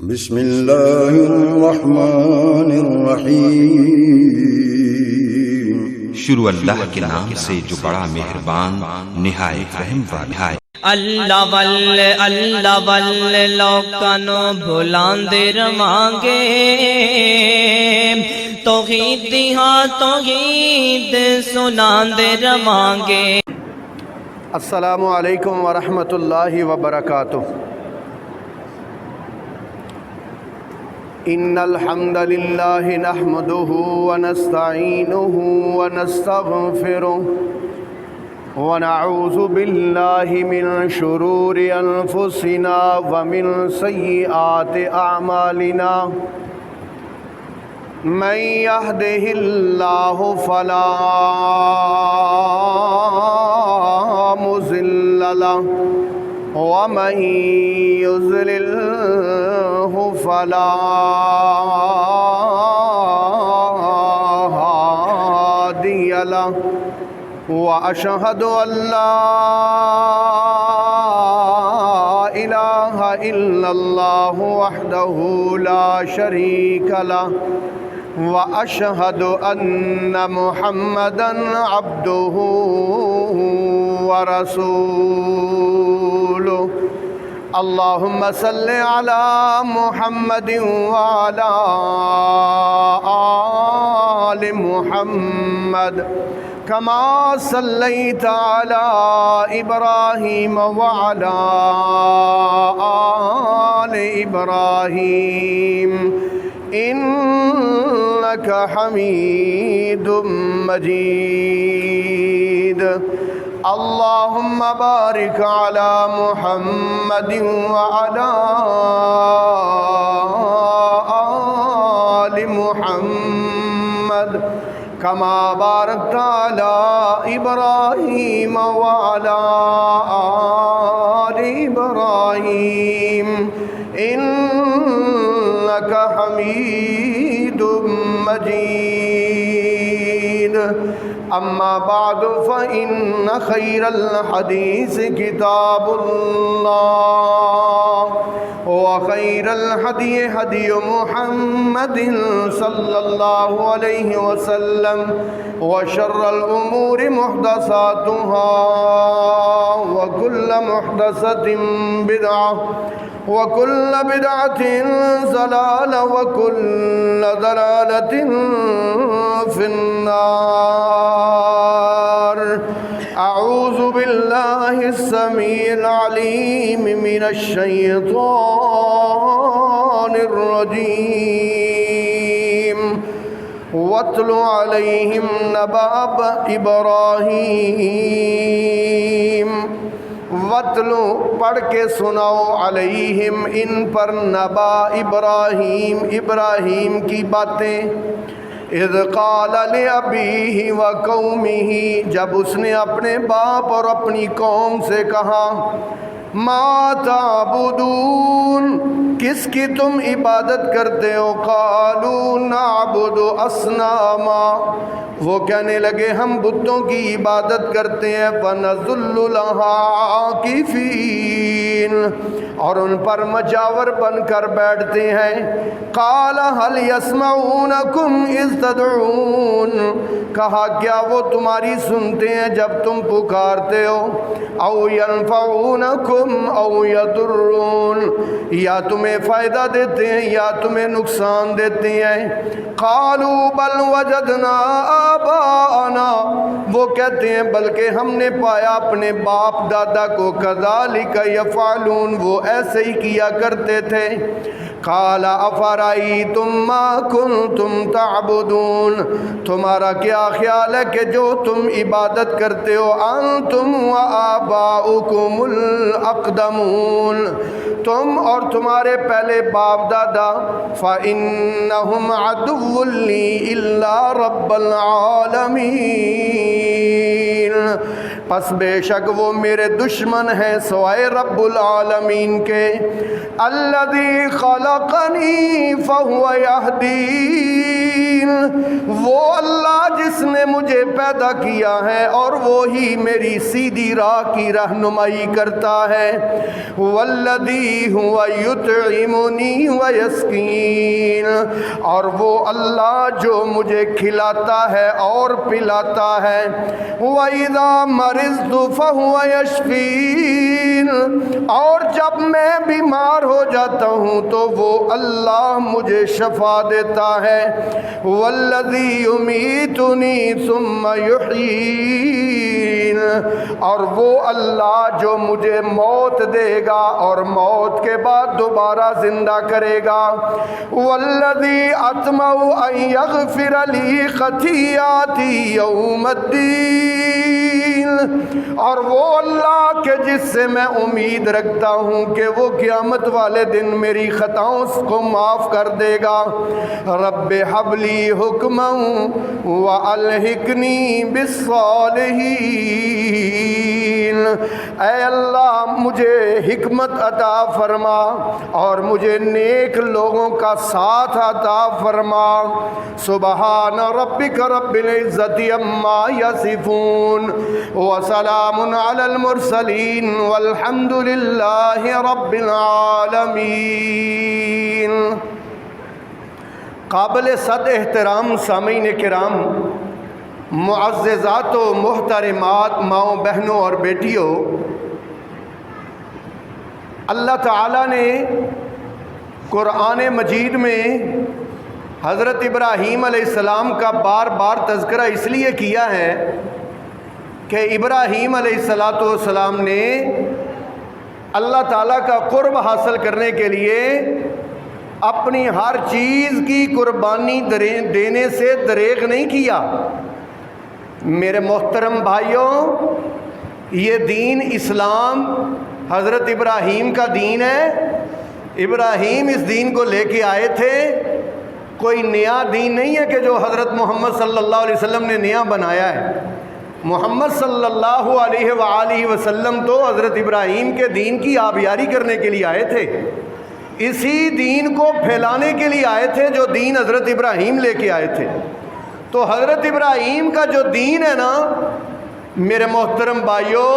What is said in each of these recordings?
بسم اللہ الرحمن الرحیم۔ شروع اللہ کے نام سے جو بڑا مہربان نہایت رحم والا ہے۔ اللہ واللہ لوکانو بھلاندے رواں گے، توحید دی ہاں توحید سناندے رواں گے۔ السلام علیکم ورحمۃ اللہ وبرکاتہ۔ ان الحمد للہ نحمده ونستعینه ونستغفره ونعوذ باللہ من شرور انفسنا ومن سیئات اعمالنا، من يهده اللہ فلا مضل له ومن يضلله فلا هادي له، وأشهد أن لا إله إلا الله وحده لا شريك له، وأشهد أن محمدًا عبده ورسوله۔ اللهم صل على محمد وعلى آل محمد كما صليت على إبراهيم وعلى آل إبراهيم إنك حميد مجيد۔ اللهم بارك على محمد وعلى آل محمد كما باركت على إبراهيم وعلى آل إبراهيم إنك حميد مجيد۔ اما بعد فإن خير الحديث كتاب الله، وخير الهدي هدي محمد صلى الله عليه وسلم، وشر الأمور محدثاتها، وكل محدثة بدعة، وكل بدعة ضلالة، وكل ضلالة في النار۔ أعوذ بالله السميع العليم من الشيطان الرجيم۔ واتل عليهم نبأ إبراهيم، وَاتْلُ پڑھ کے سناؤ علیہم ان پر نبا ابراہیم، ابراہیم کی باتیں، اذ قال لأبیہ وقومہ جب اس نے اپنے باپ اور اپنی قوم سے کہا، ما تعبدون کس کی تم عبادت کرتے ہو؟ قالوا نعبد اصناما وہ کہنے لگے ہم بتوں کی عبادت کرتے ہیں، فنظل لها عاکفین اور ان پر مجاور بن کر بیٹھتے ہیں۔ قال هل يسمعونکم اذ تدعون کہا کیا وہ تمہاری سنتے ہیں جب تم پکارتے ہو؟ او ينفعونکم او یضرون یا تمہیں فائدہ دیتے ہیں یا تمہیں نقصان دیتے ہیں۔ قالوا بل وجدنا آباءنا وہ کہتے ہیں بلکہ ہم نے پایا اپنے باپ دادا کو، کذالک یفعلون وہ ایسے ہی کیا کرتے تھے۔ قال افرأیتم ما کنتم تعبدون تمہارا کیا خیال ہے کہ جو تم عبادت کرتے ہو، انتم وآباؤکم الاقدمون تم اور تمہارے پہلے باپ دادا، فإنہم عدو لی الا رب العالمین پس بے شک وہ میرے دشمن ہیں سوائے رب العالمین کے، الذی خلقنی فہو یہدین وہ اللہ جس نے مجھے پیدا کیا ہے اور وہی میری سیدھی راہ کی رہنمائی کرتا ہے. والذی هو یطعمنی ویسقین، اور وہ اللہ جو مجھے کھلاتا ہے اور پلاتا ہے. وَإِذَا مَرِضْتُ فَهُوَ يَشْفِينِ، اور جب میں بیمار ہو جاتا ہوں تو وہ اللہ مجھے شفا دیتا ہے. وَالَّذِي يُمِيتُنِي ثُمَّ يُحْيِينِ، اور وہ اللہ جو مجھے موت دے گا اور موت کے بعد دوبارہ زندہ کرے گا. وَالَّذِي أَطْمَعُ أَن يَغْفِرَ لِي خَطِيئَاتِي يَوْمَ الدِّينِ، اور وہ اللہ کہ جس سے میں امید رکھتا ہوں کہ وہ قیامت والے دن میری خطاؤں کو معاف کر دے گا. رب هب لی حکما والحقنی بالصالحین، اے اللہ مجھے حکمت عطا فرما اور مجھے نیک لوگوں کا ساتھ عطا فرما. سبحان ربک رب العزت عما یصفون وسلام علی المرسلین والحمد للہ رب العالمین. قابل صد احترام سامعین کرام، معززات و محترمات ماؤں بہنوں اور بیٹیوں، اللہ تعالیٰ نے قرآن مجید میں حضرت ابراہیم علیہ السلام کا بار بار تذکرہ اس لیے کیا ہے کہ ابراہیم علیہ السلام نے اللہ تعالیٰ کا قرب حاصل کرنے کے لیے اپنی ہر چیز کی قربانی دینے سے دریغ نہیں کیا. میرے محترم بھائیوں، یہ دین اسلام حضرت ابراہیم کا دین ہے. ابراہیم اس دین کو لے کے آئے تھے، کوئی نیا دین نہیں ہے کہ جو حضرت محمد صلی اللہ علیہ وسلم نے نیا بنایا ہے. محمد صلی اللہ علیہ وآلہ وسلم تو حضرت ابراہیم کے دین کی آبیاری کرنے کے لیے آئے تھے، اسی دین کو پھیلانے کے لیے آئے تھے جو دین حضرت ابراہیم لے کے آئے تھے. تو حضرت ابراہیم کا جو دین ہے نا میرے محترم بھائیوں،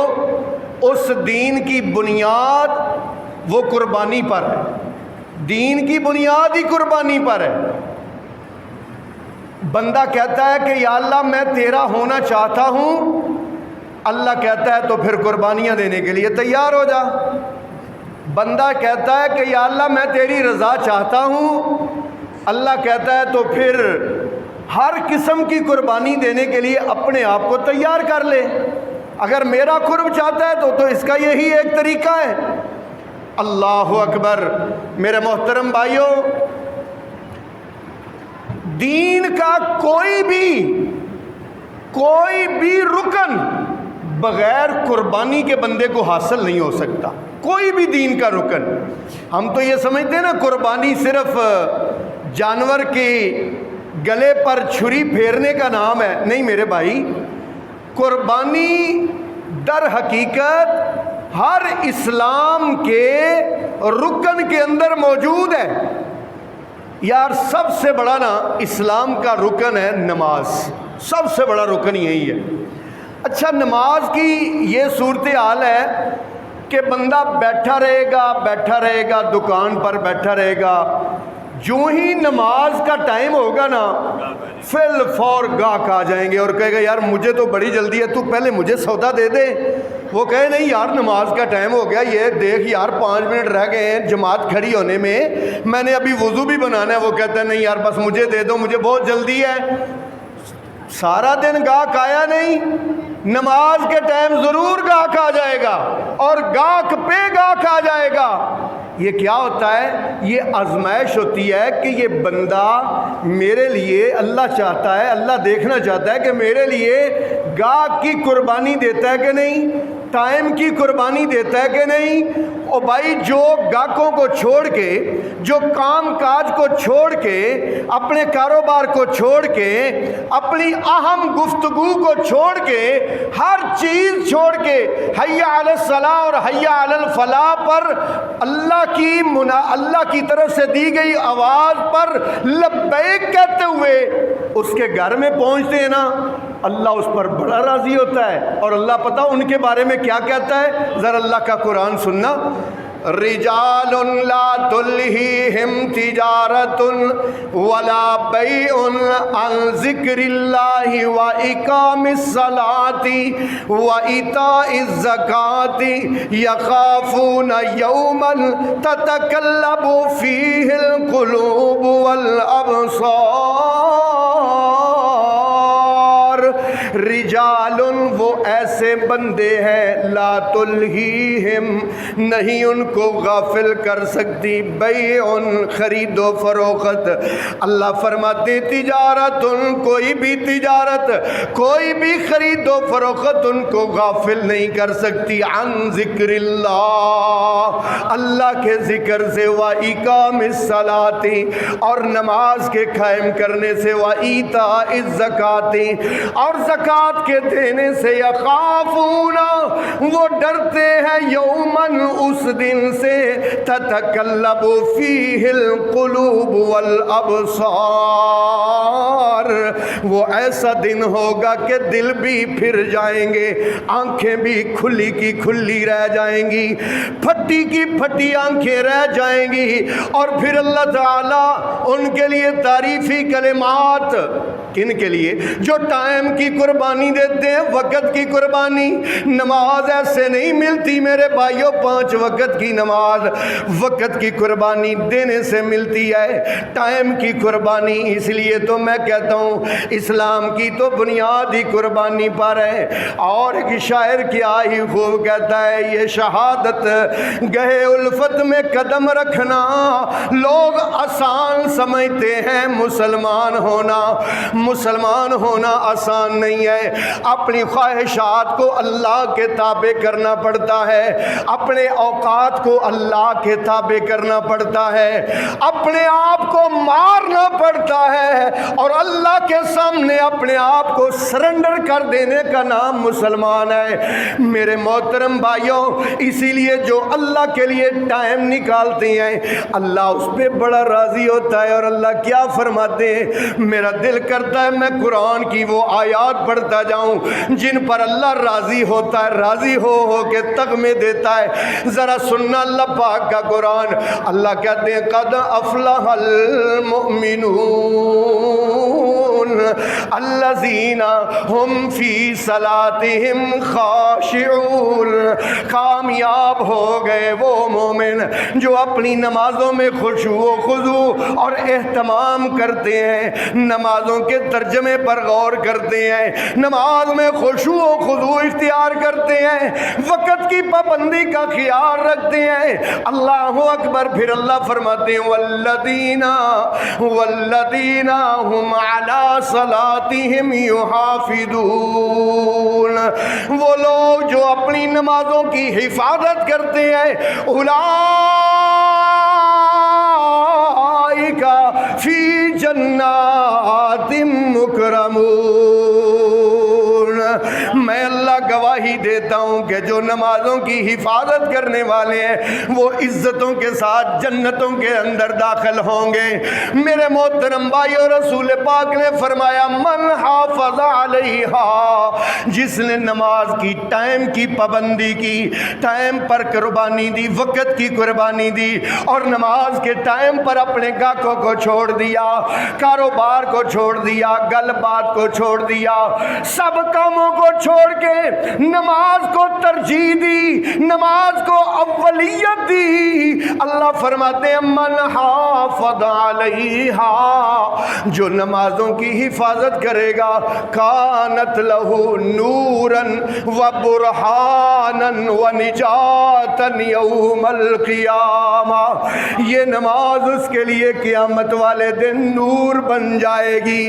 اس دین کی بنیاد وہ قربانی پر ہے. دین کی بنیاد ہی قربانی پر ہے. بندہ کہتا ہے کہ یا اللہ میں تیرا ہونا چاہتا ہوں، اللہ کہتا ہے تو پھر قربانیاں دینے کے لیے تیار ہو جا. بندہ کہتا ہے کہ یا اللہ میں تیری رضا چاہتا ہوں، اللہ کہتا ہے تو پھر ہر قسم کی قربانی دینے کے لیے اپنے آپ کو تیار کر لے. اگر میرا قرب چاہتا ہے تو اس کا یہی ایک طریقہ ہے. اللہ اکبر. میرے محترم بھائیوں، دین کا کوئی بھی رکن بغیر قربانی کے بندے کو حاصل نہیں ہو سکتا. کوئی بھی دین کا رکن. ہم تو یہ سمجھتے ہیں نا قربانی صرف جانور کے گلے پر چھری پھیرنے کا نام ہے. نہیں میرے بھائی، قربانی در حقیقت ہر اسلام کے رکن کے اندر موجود ہے. یار سب سے بڑا نا اسلام کا رکن ہے نماز. سب سے بڑا رکن یہی ہے. اچھا، نماز کی یہ صورتحال ہے کہ بندہ بیٹھا رہے گا دکان پر بیٹھا رہے گا، جو ہی نماز کا ٹائم ہوگا نا فل فور گاہک آ جائیں گے اور کہے گا یار مجھے تو بڑی جلدی ہے، تو پہلے مجھے سودا دے دے. وہ کہے نہیں یار نماز کا ٹائم ہو گیا، یہ دیکھ یار 5 منٹ رہ گئے ہیں جماعت کھڑی ہونے میں نے ابھی وضو بھی بنانا ہے. وہ کہتا ہے نہیں یار بس مجھے دے دو، مجھے بہت جلدی ہے. سارا دن گاہک آیا نہیں، نماز کے ٹائم ضرور گاہک آ جائے گا اور گاہک پہ گاہک آ جائے گا. یہ کیا ہوتا ہے؟ یہ آزمائش ہوتی ہے کہ یہ بندہ میرے لیے، اللہ چاہتا ہے، اللہ دیکھنا چاہتا ہے کہ میرے لیے گاہک کی قربانی دیتا ہے کہ نہیں. ٹائم کی قربانی دیتا ہے کہ نہیں؟ او بھائی جو گاہکوں کو چھوڑ کے، جو کام کاج کو چھوڑ کے، اپنے کاروبار کو چھوڑ کے، اپنی اہم گفتگو کو چھوڑ کے، ہر چیز چھوڑ کے حی علی الصلاۃ اور حی علی الفلاح پر اللہ کی طرف سے دی گئی آواز پر لبیک کہتے ہوئے اس کے گھر میں پہنچتے ہیں نا، اللہ اس پر بڑا راضی ہوتا ہے۔ اور اللہ پتہ ان کے بارے میں کیا کہتا ہے؟ ذرا اللہ کا قرآن سننا، رجال لا تلہیہم تجارت ولا بیع عن ذکر اللہ واقام الصلاۃ وایتاء الزکاۃ یخافون یوما تتقلب فیہ القلوب والابصار۔ رجال وہ ایسے بندے ہیں، لا تلہیہم نہیں ان کو غافل کر سکتی، بیع خرید و فروخت، اللہ فرماتے تجارت کوئی بھی تجارت، کوئی بھی خرید و فروخت ان کو غافل نہیں کر سکتی، عن ذکر اللہ کے ذکر سے، وَإِقَامِ الصَّلَاةِ اور نماز کے قائم کرنے سے، وَإِيتَاءِ الزَّكَاةِ اور زکوٰۃ کے دینے سے، یخافون وہ ڈرتے ہیں، یومن اس دن سے، تتقلب فیہ القلوب والابصار وہ ایسا دن ہوگا کہ دل بھی پھر جائیں گے، آنکھیں بھی کھلی کی کھلی رہ جائیں گی، پھٹی کی پھٹی آنکھیں رہ جائیں گی، اور پھر اللہ تعالیٰ ان کے لیے تعریفی کلمات، کن کے لیے؟ جو ٹائم کی قربانی دیتے ہیں، وقت کی قربانی۔ نماز ایسے نہیں ملتی میرے بھائیوں، 5 وقت کی نماز وقت کی قربانی دینے سے ملتی ہے، ٹائم کی قربانی۔ اس لیے تو میں کہتا ہوں اسلام کی تو بنیاد ہی قربانی پر ہے۔ اور ایک شاعر کیا ہی خوب کہتا ہے، یہ شہادت گہے الفت میں قدم رکھنا لوگ آسان سمجھتے ہیں، مسلمان ہونا آسان نہیں ہے۔ اپنی خواہشات کو اللہ کے تابع کرنا پڑتا ہے، اپنے اوقات کو اللہ کے تابع کرنا پڑتا ہے، اپنے آپ کو مارنا پڑتا ہے، اور اللہ کے سامنے اپنے آپ کو سرنڈر کر دینے کا نام مسلمان ہے۔ میرے محترم بھائیوں، اسی لیے جو اللہ کے لیے ٹائم نکالتے ہیں اللہ اس پہ بڑا راضی ہوتا ہے۔ اور اللہ کیا فرماتے ہیں؟ میرا دل کرتا ہے میں قرآن کی وہ آیات پڑھتا جاؤں جن پر اللہ راضی ہوتا ہے، راضی ہو کے تغمے دیتا ہے۔ ذرا سننا اللہ پاک کا قرآن، اللہ کہتے ہیں قد افلح المؤمنون الذین هم فی صلاتهم خاشعون، کامیاب ہو گئے وہ مومن جو اپنی نمازوں میں خشوع و خضوع اور اہتمام کرتے ہیں، نمازوں کے ترجمے پر غور کرتے ہیں، نماز میں خشوع و خضوع اختیار کرتے ہیں، وقت کی پابندی کا خیال رکھتے ہیں۔ اللہ اکبر۔ پھر اللہ فرماتے ہیں والذین هم علی صلاتهم یحافظون، وہ لوگ جو اپنی نمازوں کی حفاظت کرتے ہیں، اولئک فی جنات مکرمون، میں اللہ گواہی دیتا ہوں کہ جو نمازوں کی حفاظت کرنے والے ہیں وہ عزتوں کے ساتھ جنتوں کے اندر داخل ہوں گے۔ میرے محترم بھائیو، رسول پاک نے فرمایا من حافظ علیہا، جس نے نماز کی ٹائم کی پابندی کی، ٹائم پر قربانی دی، وقت کی قربانی دی، اور نماز کے ٹائم پر اپنے گاہکوں کو چھوڑ دیا، کاروبار کو چھوڑ دیا، گل بات کو چھوڑ دیا، سب کاموں کو چھوڑ کے نماز کو ترجیح دی، نماز کو اولیت دی، اللہ فرماتے ہیں من حافظ علیہا، جو نمازوں کی حفاظت کرے گا، کانت لہو نورا و برہانا و نجاتا یوم القیامہ، یہ نماز اس کے لیے قیامت والے دن نور بن جائے گی،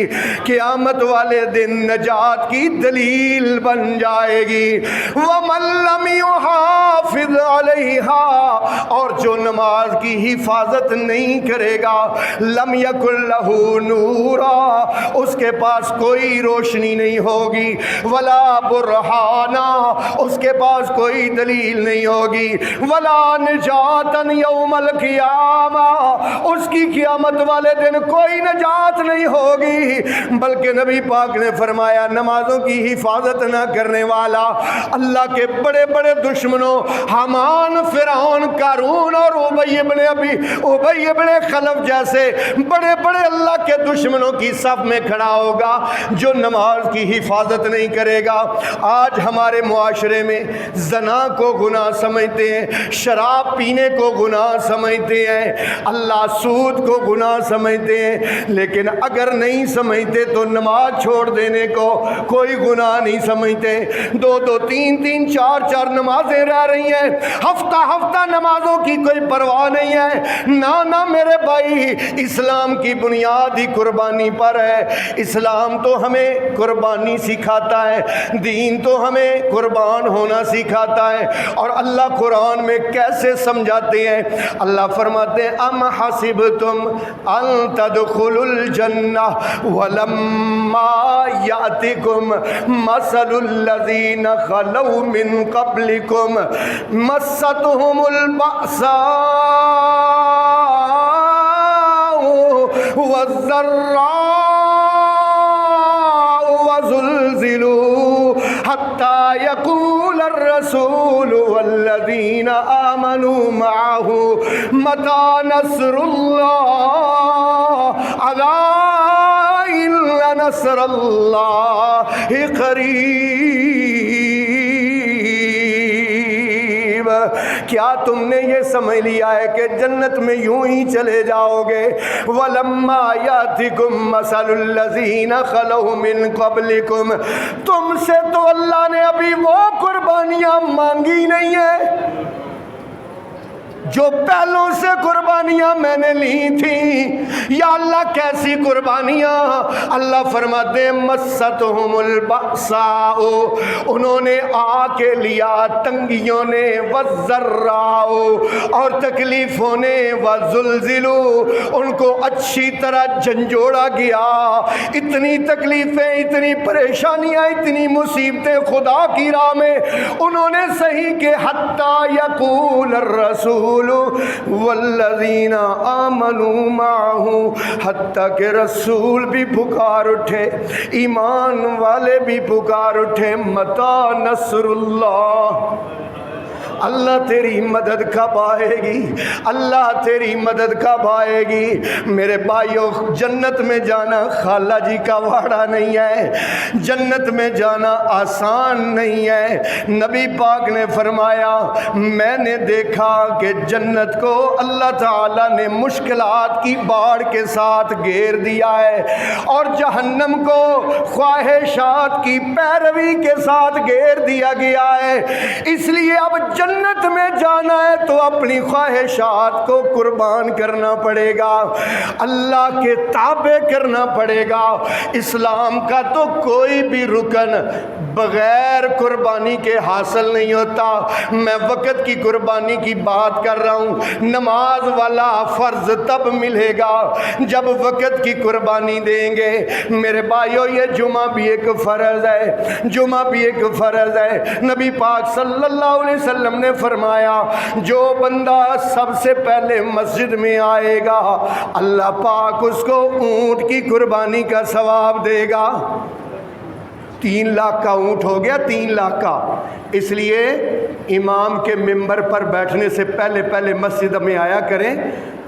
قیامت والے دن نجات کی دلیل بن جائے گی۔ وَمَن لَّمْ يُحَافِظْ عَلَيْهَا، اور جو نماز کی حفاظت نہیں کرے گا، لَمْ يَكُن لَّهُ نُورًا، اس کے پاس کوئی روشنی نہیں ہوگی، وَلَا بُرْهَانًا، اس کے پاس کوئی دلیل نہیں ہوگی، وَلَا نِجَاتًا يَوْمَ الْقِيَامَةِ، اس کی قیامت والے دن کوئی نجات نہیں ہوگی۔ بلکہ نبی پاک نے فرمایا نمازوں کی حفاظت نہ کرنے والا اللہ کے بڑے بڑے دشمنوں حامان، فرعون، قارون اور ابی ابن خلف جیسے بڑے بڑے اللہ کے دشمنوں کی صف میں کھڑا ہوگا جو نماز کی حفاظت نہیں کرے گا۔ آج ہمارے معاشرے میں زنا کو گناہ سمجھتے ہیں، شراب پینے کو گناہ سمجھتے ہیں، اللہ سود کو گناہ سمجھتے ہیں، لیکن اگر نہیں سمجھتے تو نماز چھوڑ دینے کو کوئی گناہ نہیں سمجھتے۔ دو دو تین تین چار چار نمازیں رہ رہی ہیں، ہفتہ ہفتہ نمازوں کی کوئی پرواہ نہیں ہے۔ نہ میرے بھائی، اسلام کی بنیاد ہی قربانی پر ہے۔ اسلام تو ہمیں قربانی سکھاتا ہے، دین تو ہمیں قربان ہونا سکھاتا ہے۔ اور اللہ قرآن میں کیسے سمجھاتے ہیں؟ اللہ فرماتے ہیں ام حسبتم ان تدخلوا الجنہ ولما یأتکم مثل الذین خلوا من قبلکم مستهم البأساء والضراء وزلزلوا حتى يقول الرسول والذين آمنوا معه متى نصر الله ألا إن نصر الله قريب۔ کیا تم نے یہ سمجھ لیا ہے کہ جنت میں یوں ہی چلے جاؤ گے؟ وَلَمَّا يَأْتِكُم مَّثَلُ الَّذِينَ خَلَوْا مِن قَبْلِكُم، تم سے تو اللہ نے ابھی وہ قربانیاں مانگی نہیں ہیں جو پہلوں سے قربانیاں میں نے لی تھیں۔ یا اللہ کیسی قربانیاں؟ اللہ فرماتے ہیں مستہم البأساء، انہوں نے آ کے لیا تنگیوں نے، والضراء اور تکلیفوں نے، وزلزلوا ان کو اچھی طرح جھنجھوڑا گیا۔ اتنی تکلیفیں، اتنی پریشانیاں، اتنی مصیبتیں خدا کی راہ میں انہوں نے سہی کہ حتی یقول الرسول والذین آمنوا معه، حتیٰ کہ رسول بھی پکار اٹھے، ایمان والے بھی پکار اٹھے، متی نصر اللہ، اللہ تیری مدد کب آئے گی؟ اللہ تیری مدد کب آئے گی؟ میرے بھائیو، جنت میں جانا خالہ جی کا وعدہ نہیں ہے، جنت میں جانا آسان نہیں ہے۔ نبی پاک نے فرمایا میں نے دیکھا کہ جنت کو اللہ تعالیٰ نے مشکلات کی باڑ کے ساتھ گھیر دیا ہے، اور جہنم کو خواہشات کی پیروی کے ساتھ گھیر دیا گیا ہے۔ اس لیے اب جنت میں جانا ہے تو اپنی خواہشات کو قربان کرنا پڑے گا، اللہ کے تابع کرنا پڑے گا۔ اسلام کا تو کوئی بھی رکن بغیر قربانی کے حاصل نہیں ہوتا۔ میں وقت کی قربانی کی بات کر رہا ہوں۔ نماز والا فرض تب ملے گا جب وقت کی قربانی دیں گے۔ میرے بھائیو، یہ جمعہ بھی ایک فرض ہے، جمعہ بھی ایک فرض ہے۔ نبی پاک صلی اللہ علیہ وسلم نے فرمایا جو بندہ سب سے پہلے مسجد میں آئے گا اللہ پاک اس کو اونٹ کی قربانی کا ثواب دے گا۔ 3 لاکھ کا اونٹ ہو گیا، 3 لاکھ کا۔ اس لیے امام کے ممبر پر بیٹھنے سے پہلے پہلے مسجد میں آیا کریں،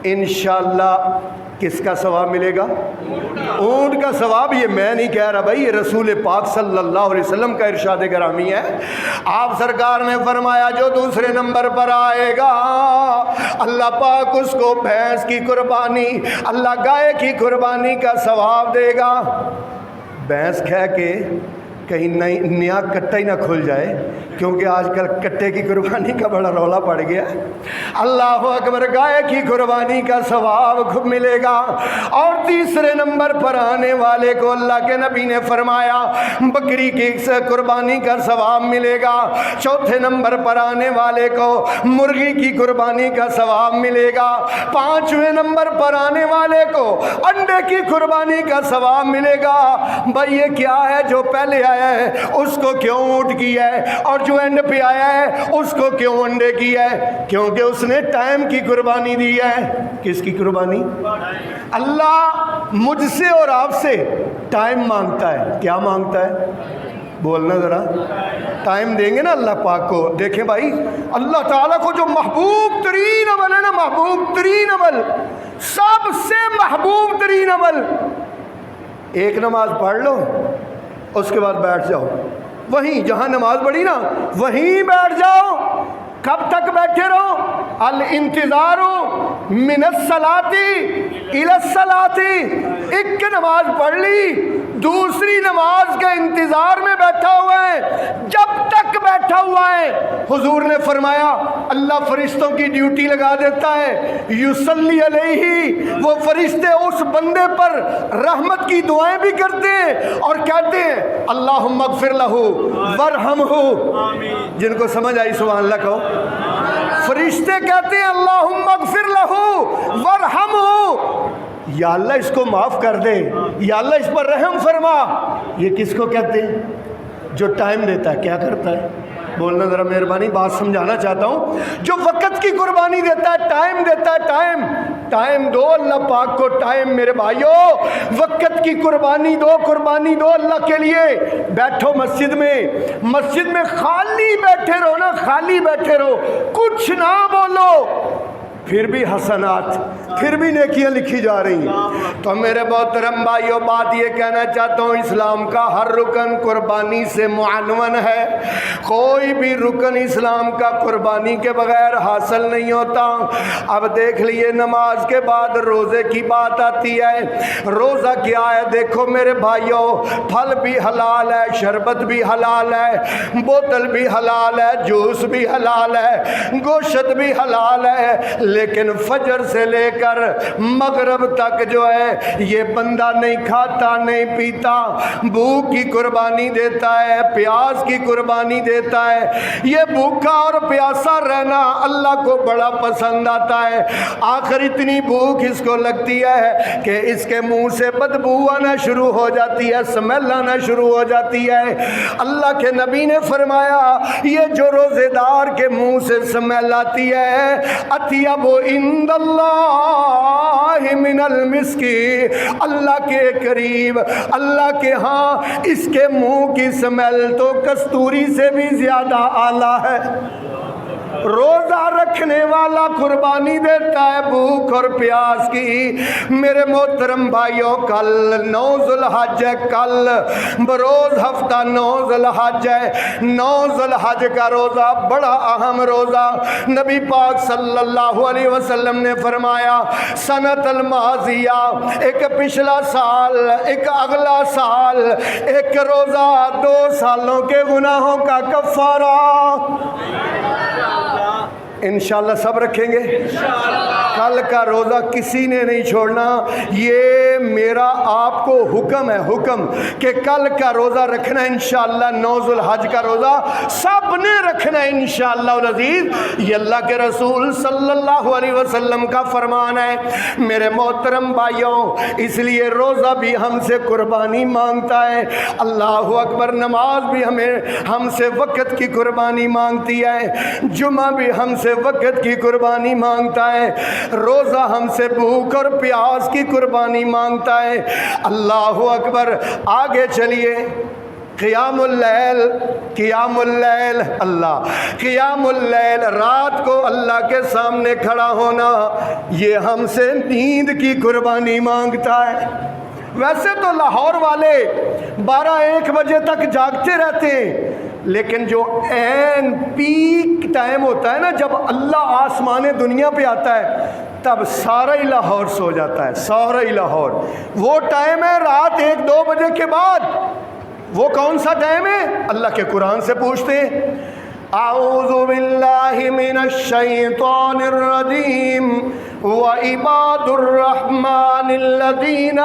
انشاءاللہ کس کا ثواب ملے گا؟ اونٹ کا ثواب۔ یہ میں نہیں کہہ رہا بھائی، یہ رسول پاک صلی اللہ علیہ وسلم کا ارشاد گرامی ہے۔ آپ سرکار نے فرمایا جو دوسرے نمبر پر آئے گا اللہ پاک اس کو بھینس کی قربانی، اللہ گائے کی قربانی کا ثواب دے گا۔ بھینس کہیں نیا کٹا ہی نہ کھل جائے، کیونکہ آج کل کٹے کی قربانی کا بڑا رولا پڑ گیا۔ اللہ اکبر، گائے کی قربانی کا ثواب خوب ملے گا۔ اور تیسرے نمبر پر آنے والے کو اللہ کے نبی نے فرمایا بکری کی قربانی کا ثواب ملے گا۔ چوتھے نمبر پر آنے والے کو مرغی کی قربانی کا ثواب ملے گا۔ پانچویں نمبر پر آنے والے کو انڈے کی قربانی کا ثواب ملے گا۔ بھائی یہ کیا ہے؟ جو پہلے آیا ہے اس کو کیوں اونٹ کیا ہے، اور جو اینڈ پہ آیا ہے اس کو کیوں انڈے کیا ہے؟ کیونکہ اس نے ٹائم کی قربانی دی ہے۔ کس کی قربانی؟ اللہ مجھ سے اور آپ سے ٹائم مانگتا ہے۔ کیا مانگتا ہے؟ بولنا ذرا، ٹائم دیں گے نا اللہ پاک کو۔ دیکھیں بھائی، اللہ تعالیٰ کو جو محبوب ترین عمل ہے نا، محبوب ترین عمل، سب سے محبوب ترین عمل، ایک نماز پڑھ لو اس کے بعد بیٹھ جاؤ، وہیں جہاں نماز پڑھی نا وہیں بیٹھ جاؤ۔ کب تک بیٹھے رہو؟ الانتظار من الصلاۃ الی الصلاۃ۔ ایک نماز پڑھ لی، دوسری نماز کے انتظار میں بیٹھا ہوا ہے۔ جب تک بیٹھا ہوا ہے حضور نے فرمایا اللہ فرشتوں کی ڈیوٹی لگا دیتا ہے، یصلی علیہ، وہ فرشتے اس بندے پر رحمت کی دعائیں بھی کرتے ہیں اور کہتے ہیں اللہم اغفر لہ وارحمہ۔ جن کو سمجھ آئی سبحان اللہ کہو۔ فرشتے کہتے ہیں اللہم اغفر لہ وارحمہ، یا اللہ اس کو معاف کر دے، یا اللہ اس پر رحم فرما۔ یہ کس کو کہتے ہیں؟ جو ٹائم دیتا ہے۔ کیا کرتا ہے؟ بولنا ذرا مہربانی، بات سمجھانا چاہتا ہوں۔ جو وقت کی قربانی دیتا ہے، ٹائم دیتا ہے، ٹائم دو اللہ پاک کو ٹائم۔ میرے بھائیو، وقت کی قربانی دو اللہ کے لیے۔ بیٹھو مسجد میں خالی بیٹھے رہو نا، خالی بیٹھے رہو، کچھ نہ بولو، پھر بھی حسنات، پھر بھی نیکیاں لکھی جا رہی ہیں۔ تو میرے محترم بھائیو، بات یہ کہنا چاہتا ہوں، اسلام کا ہر رکن قربانی سے معنون ہے۔ کوئی بھی رکن اسلام کا قربانی کے بغیر حاصل نہیں ہوتا۔ اب دیکھ لیے، نماز کے بعد روزے کی بات آتی ہے۔ روزہ کیا ہے؟ دیکھو میرے بھائیو، پھل بھی حلال ہے، شربت بھی حلال ہے، بوتل بھی حلال ہے، جوس بھی حلال ہے، گوشت بھی حلال ہے، لیکن فجر سے لے کر مغرب تک جو ہے یہ بندہ نہیں کھاتا نہیں پیتا، بھوک کی قربانی دیتا ہے، پیاس کی قربانی دیتا ہے۔ یہ بھوکا اور پیاسا رہنا اللہ کو بڑا پسند آتا ہے۔ آخر اتنی بھوک اس کو لگتی ہے کہ اس کے منہ سے بدبو آنا شروع ہو جاتی ہے، اسمیل آنا شروع ہو جاتی ہے۔ اللہ کے نبی نے فرمایا یہ جو روزے دار کے منہ سے اسمیل آتی ہے، اطیب عند اللہ من المسکی، اللہ کے قریب، اللہ کے ہاں اس کے منہ کی سمیل تو کستوری سے بھی زیادہ اعلیٰ ہے۔ روزہ رکھنے والا قربانی دیتا ہے بھوک اور پیاس کی۔ میرے محترم بھائیوں، کل 9 ذوالحج ہے، کل بروز ہفتہ 9 ذوالحج ہے۔ 9 ذوالحج کا روزہ بڑا اہم روزہ۔ نبی پاک صلی اللہ علیہ وسلم نے فرمایا سنت الماضیہ، ایک پچھلا سال، ایک اگلا سال، ایک روزہ 2 سالوں کے گناہوں کا کفارہ۔ انشاءاللہ سب رکھیں گے۔ کل کا روزہ کسی نے نہیں چھوڑنا، یہ میرا آپ کو حکم ہے، حکم کہ کل کا روزہ رکھنا انشاءاللہ۔ 9 ذوالحج کا روزہ سب نے رکھنا ہے انشاءاللہ العزیز۔ یہ اللہ کے رسول صلی اللہ علیہ وسلم کا فرمان ہے۔ میرے محترم بھائیوں، اس لیے روزہ بھی ہم سے قربانی مانگتا ہے۔ اللہ اکبر، نماز بھی ہم سے وقت کی قربانی مانگتی ہے، جمعہ بھی ہم سے وقت کی قربانی مانگتا ہے، روزہ ہم سے بھوک اور پیاس کی قربانی مانگتا ہے۔ اللہ اکبر، آگے چلیے۔ قیام اللیل، قیام اللیل، اللہ قیام اللیل، رات کو اللہ کے سامنے کھڑا ہونا، یہ ہم سے نیند کی قربانی مانگتا ہے۔ ویسے تو لاہور والے 12-1 بجے تک جاگتے رہتے ہیں، لیکن جو عین پیک ٹائم ہوتا ہے نا، جب اللہ آسمان دنیا پہ آتا ہے، تب سارا ہی لاہور سو جاتا ہے، سارا ہی لاہور۔ وہ ٹائم ہے رات 1-2 بجے کے بعد، وہ کون سا ٹائم ہے؟ اللہ کے قرآن سے پوچھتے ہیں۔ اعوذ باللہ من الشیطان الرجیم وعباد الرحمن الذین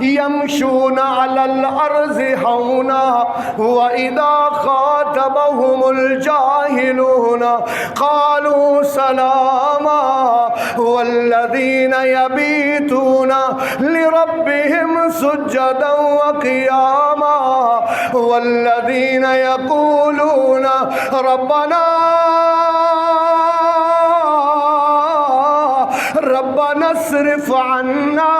یمشون علی الارض ہونا واذا خاطبهم الجاہلون قالوا سلاما والذین یبیتون لربهم سجدا وقیاما والذین یقولون ربنا اصرف عنا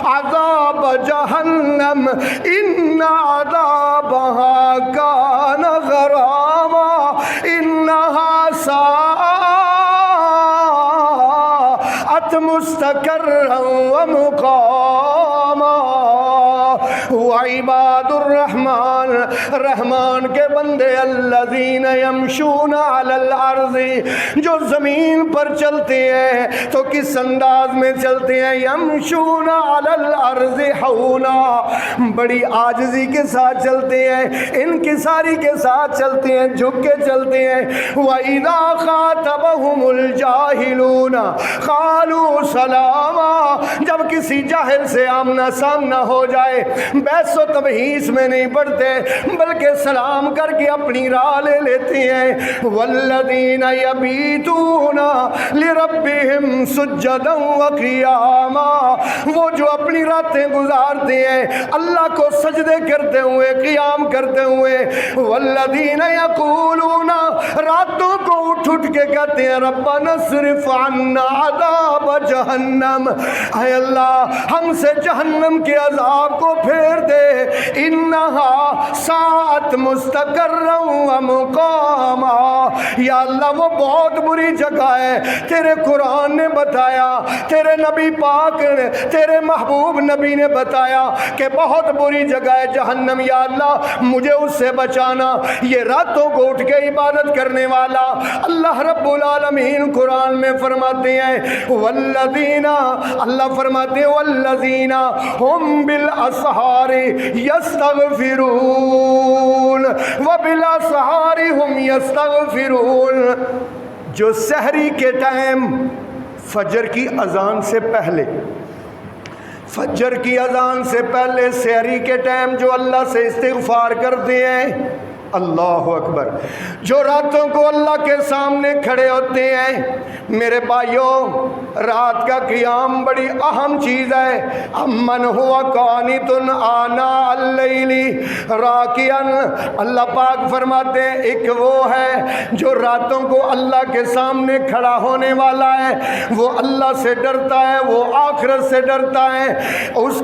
عذاب جہنم ان عذابها كان غراما انها ساءت مستقرا ومقاما۔ وعباد الرحمن، رحمان کے بندے، الذین یمشون علی الارض، جو زمین پر چلتے ہیں تو کس انداز میں چلتے ہیں؟ یمشون علی الارض ہونا، بڑی عاجزی کے ساتھ چلتے ہیں، انکساری کے ساتھ چلتے ہیں، جھک کے چلتے ہیں۔ وَإِذَا خَاطَبَهُمُ الْجَاهِلُونَ قَالُوا سَلَامًا، جب کسی جاہل سے آمنا سامنا ہو جائے بحث و تبحیث میں نہیں پڑھتے بلکہ سلام کر کے اپنی راہ لے لیتے ہیں۔ والذین یبیتون لربہم سجدا وقیاما، وہ جو اپنی راتیں گزارتے ہیں اللہ کو سجدے کرتے ہوئے، قیام کرتے ہوئے۔ والذین یقولون، راتوں کو اٹھ کے کہتے ہیں ربنا اصرف عنا عذاب جہنم، اے اللہ ہم سے جہنم کے عذاب کو پھیر دے۔ انہا ساعت مستقرا ومقاما، یا اللہ وہ بہت بری جگہ ہے، تیرے قرآن نے بتایا، تیرے نبی پاک نے، تیرے محبوب نبی نے بتایا کہ بہت بری جگہ ہے جہنم، یا اللہ مجھے اس سے بچانا۔ یہ راتوں کو اٹھ کے عبادت کرنے والا اللہ رب العالمین قرآن میں فرماتے ہیں والذین، اللہ فرماتے ہیں والذین ہم بالاسحار یستغفرون وبالاسحار ہم یستغفرون، جو سحری کے ٹائم فجر کی اذان سے پہلے، فجر کی اذان سے پہلے سحری کے ٹائم جو اللہ سے استغفار کرتے ہیں، اللہ اکبر، جو راتوں کو اللہ کے سامنے کھڑے ہوتے ہیں۔ میرے بھائیوں، رات کا قیام بڑی اہم چیز ہے۔ امن ہوا قانت آناء اللیل راکعا، اللہ پاک فرماتے ہیں ایک وہ ہے جو راتوں کو اللہ کے سامنے کھڑا ہونے والا ہے، وہ اللہ سے ڈرتا ہے، وہ آخرت سے ڈرتا ہے، اس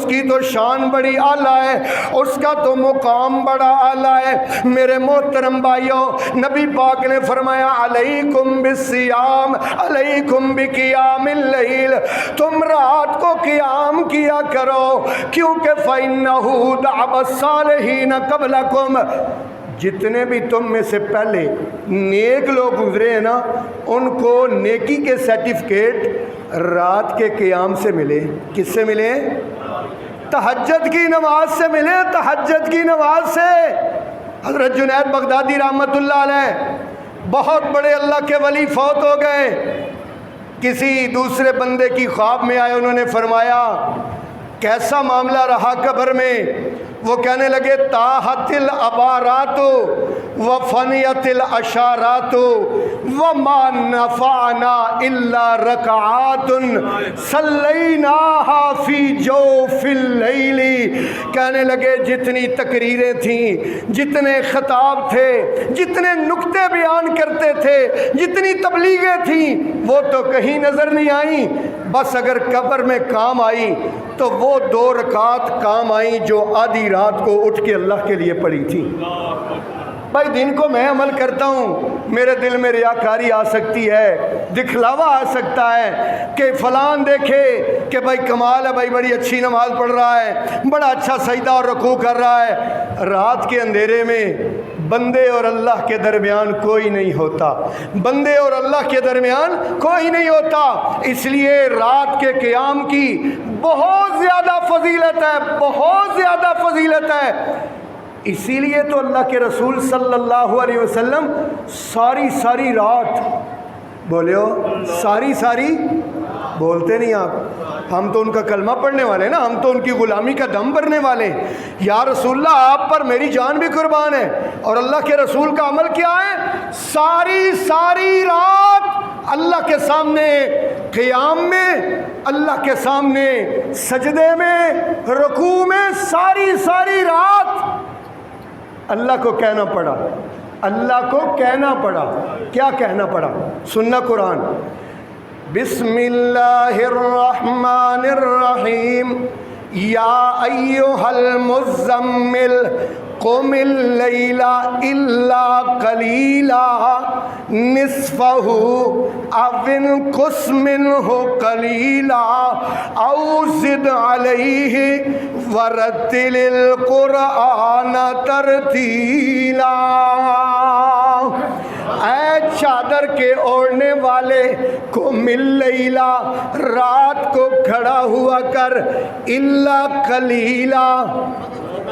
کی تو شان بڑی اعلیٰ ہے، اس کا تو مقام بڑا اعلیٰ ہے۔ میرے محترم بھائیوں، نبی پاک نے فرمایا علیکم بالصیام علیکم بقیام اللیل، تم رات کو قیام کیا کرو، کیونکہ فإنہ دعب الصالحین قبلکم، جتنے بھی تم میں سے پہلے نیک لوگ گزرے ہیں نا، ان کو نیکی کے سرٹیفکیٹ رات کے قیام سے ملے۔ کس سے ملے؟ تہجد کی نماز سے ملے، تہجد کی نماز سے۔ حضرت جنید بغدادی رحمۃ اللہ علیہ، بہت بڑے اللہ کے ولی، فوت ہو گئے، کسی دوسرے بندے کی خواب میں آئے، انہوں نے فرمایا کیسا معاملہ رہا قبر میں؟ وہ کہنے لگے تاحت العبارات وفنیت الاشارات وما نفعنا الا رکعات صلیناها فی جوف اللیل، کہنے لگے جتنی تقریریں تھیں، جتنے خطاب تھے، جتنے نکتے بیان کرتے تھے، جتنی تبلیغیں تھیں، وہ تو کہیں نظر نہیں آئیں، بس اگر قبر میں کام آئی تو وہ 2 رکعت کام آئیں جو آدھی رات کو اٹھ کے اللہ کے لیے پڑھی تھی۔ بھائی دن کو میں عمل کرتا ہوں، میرے دل میں ریاکاری آ سکتی ہے، دکھلاوا آ سکتا ہے کہ فلان دیکھے کہ بھائی کمال ہے، بھائی بڑی اچھی نماز پڑھ رہا ہے، بڑا اچھا سجدہ اور رکوع کر رہا ہے۔ رات کے اندھیرے میں بندے اور اللہ کے درمیان کوئی نہیں ہوتا، بندے اور اللہ کے درمیان کوئی نہیں ہوتا۔ اس لیے رات کے قیام کی بہت زیادہ فضیلت ہے، بہت زیادہ فضیلت ہے۔ اسی لیے تو اللہ کے رسول صلی اللہ علیہ وسلم ساری رات، بولے ہو ساری بولتے نہیں آپ، ہم تو ان کا کلمہ پڑھنے والے ہیں نا، ہم تو ان کی غلامی کا دم بھرنے والے ہیں۔ یا رسول اللہ آپ پر میری جان بھی قربان ہے، اور اللہ کے رسول کا عمل کیا ہے؟ ساری رات اللہ کے سامنے قیام میں، اللہ کے سامنے سجدے میں، رکوع میں، ساری رات اللہ کو کہنا پڑا، اللہ کو کہنا پڑا۔ کیا کہنا پڑا؟ سننا قرآن۔ بسم اللہ الرحمن الرحیم، یا ایھا المزمل قم اللیل الا قلیلا نصفہ او انقص منہ قلیلا او زد علیہ ورتل القرآن ترتیلا۔ اے چادر کے اوڑھنے والے قم اللیل، رات کو کھڑا ہوا کر، الا قلیلا،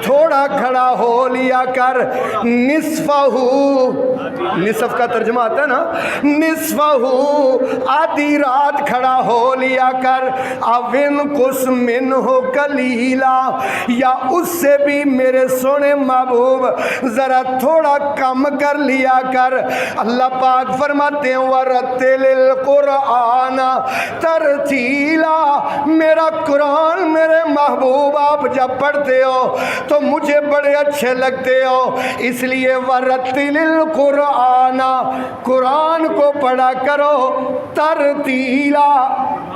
تھوڑا کھڑا ہو لیا کر، نصفہ، نصف کا ترجمہ آتا ہے نا، نصفہ، آدھی رات کھڑا ہو لیا کر، او انقص منہ قلیلا، یا اس سے بھی میرے سونے محبوب ذرا تھوڑا کم کر لیا کر۔ اللہ پاک فرماتے ہیں وَرَتِّلِ الْقُرْآنَ تَرْتِیلًا، میرا قرآن میرے محبوب آپ جب پڑھتے ہو تو مجھے بڑے اچھے لگتے ہو، اس لیے وَرَتِّلِ الْقُرْآنَ، قرآن کو پڑھا کرو، ترتیلا،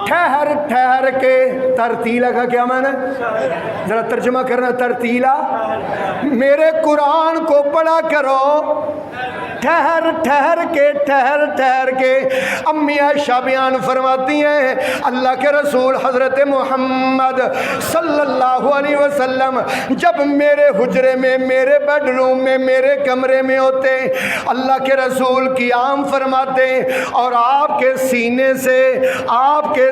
ٹھہر کے۔ ترتیلا کا کیا معنی ہے؟ ذرا ترجمہ کرنا، ترتیلا، میرے قرآن کو پڑھا کرو ٹھہر کے۔ امی عائشہ بیان فرماتی ہیں اللہ کے رسول حضرت محمد صلی اللہ علیہ وسلم جب میرے حجرے میں، میرے بیڈ روم میں، میرے کمرے میں ہوتے، اللہ کے رسول قیام فرماتے اور آپ کے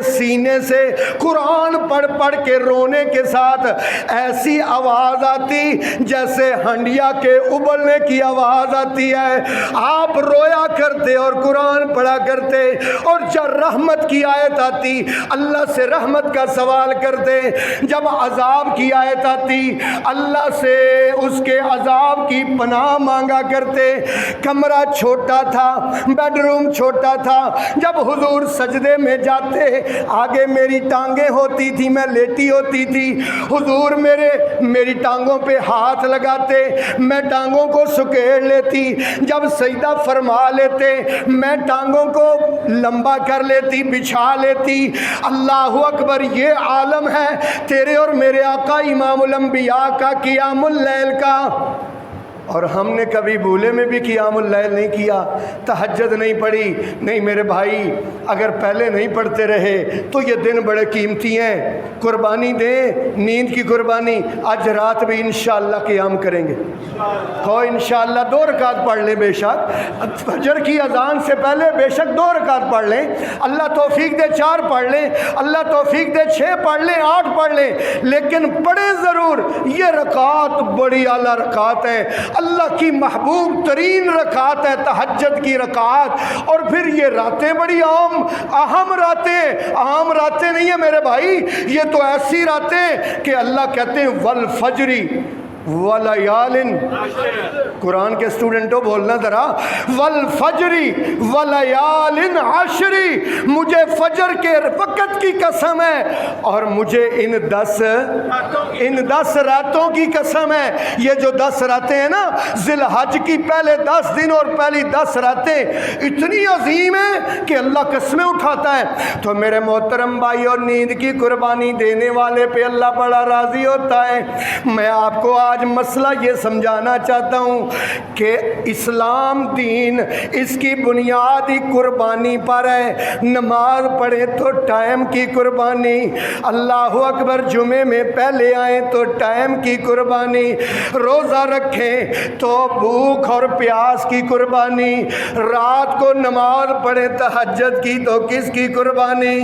سینے سے قرآن پڑھ کے رونے کے ساتھ ایسی آواز آتی جیسے ہنڈیا کے ابلنے کی آواز آتی ہے۔ آپ رویا کرتے اور قرآن پڑھا کرتے، اور جب رحمت کی آیت آتی اللہ سے رحمت کا سوال کرتے، جب عذاب کی آیت آتی اللہ سے اس کے عذاب کی پناہ مانگا کرتے۔ کمرہ چھوٹا تھا، بیڈ روم چھوٹا تھا، جب حضور سجدے میں جاتے آگے میری ٹانگیں ہوتی تھی، میں لیٹی ہوتی تھی، حضور میری ٹانگوں پہ ہاتھ لگاتے، میں ٹانگوں کو سکیڑ لیتی، جب سجدہ فرما لیتے میں ٹانگوں کو لمبا کر لیتی، بچھا لیتی۔ اللہ اکبر، یہ عالم ہے تیرے اور میرے آقا امام الانبیاء کا قیام اللیل کا۔ اور ہم نے کبھی بھولے میں بھی قیام اللیل نہیں کیا، تہجد نہیں پڑھی۔ نہیں میرے بھائی، اگر پہلے نہیں پڑھتے رہے تو یہ دن بڑے قیمتی ہیں، قربانی دیں نیند کی قربانی۔ آج رات بھی انشاءاللہ قیام کریں گے، ہو انشاءاللہ 2 رکعت پڑھ لیں، بے شک فجر کی اذان سے پہلے بے شک 2 رکعت پڑھ لیں، اللہ توفیق دے 4 پڑھ لیں، اللہ توفیق دے 6 پڑھ لیں، 8 پڑھ لیں، لیکن پڑھیں ضرور۔ یہ رکعت بڑی اعلیٰ رکعت ہے، اللہ کی محبوب ترین رکعت ہے تہجد کی رکعت۔ اور پھر یہ راتیں بڑی اہم راتیں نہیں ہیں میرے بھائی، یہ تو ایسی راتیں کہ اللہ کہتے ہیں والفجر ولیال، قرآن کے اسٹوڈنٹوں بولنا ذرا، والفجر ولیال عشر، مجھے فجر کے وقت کی قسم ہے اور مجھے ان 10 راتوں کی قسم ہے۔ یہ جو 10 راتیں ہیں نا، ذی الحج کی پہلے 10 دن اور پہلی 10 راتیں اتنی عظیم ہیں کہ اللہ قسمیں اٹھاتا ہے۔ تو میرے محترم بھائی، اور نیند کی قربانی دینے والے پہ اللہ بڑا راضی ہوتا ہے۔ میں آپ کو آج آج مسئلہ یہ سمجھانا چاہتا ہوں کہ اسلام دین اس کی بنیادی قربانی پر ہے. نماز پڑھیں تو ٹائم کی قربانی, اللہ اکبر جمعے میں پہلے آئیں تو ٹائم کی قربانی, روزہ رکھیں تو بھوک اور پیاس کی قربانی, رات کو نماز پڑھیں تہجد کی تو کس کی قربانی؟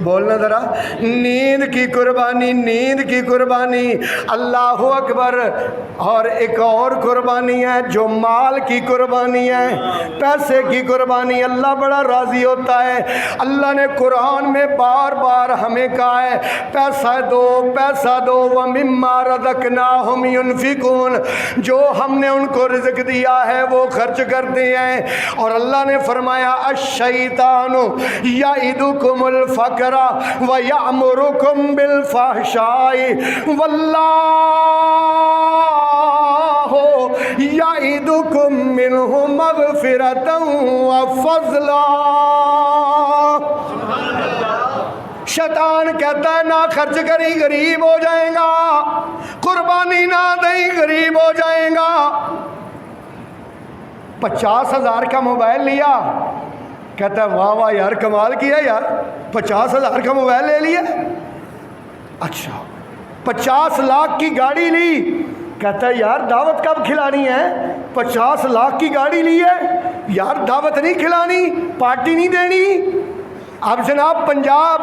بولنا ذرا, نیند کی قربانی, نیند کی قربانی. اللہ اکبر. اور ایک اور قربانی ہے جو مال کی قربانی ہے, پیسے کی قربانی. اللہ بڑا راضی ہوتا ہے. اللہ نے قرآن میں بار بار ہمیں کہا ہے پیسہ دو, پیسہ دو. وَمِمَّا رَزَقْنَاهُمْ يُنْفِقُونَ, جو ہم نے ان کو رزق دیا ہے وہ خرچ کرتے ہیں. اور اللہ نے فرمایا الشیطان یعدکم الفقر وَيَأْمُرُكُمْ بِالْفَحْشَاءِ وَاللَّهُ يَعِدُكُمْ مِنْهُ مَغْفِرَةً وَفَضْلًا. شیطان کہتا ہے نہ خرچ کری غریب ہو جائے گا, قربانی نہ دیں غریب ہو جائے گا. 50,000 کا موبائل لیا, کہتا ہے واہ واہ یار کمال کیا یار, 50,000 کا موبائل لے لیا. اچھا 50 لاکھ کی گاڑی لی, کہتا ہے یار دعوت کب کھلانی ہے؟ 50 لاکھ کی گاڑی لی ہے یار, دعوت نہیں کھلانی, پارٹی نہیں دینی. اب جناب پنجاب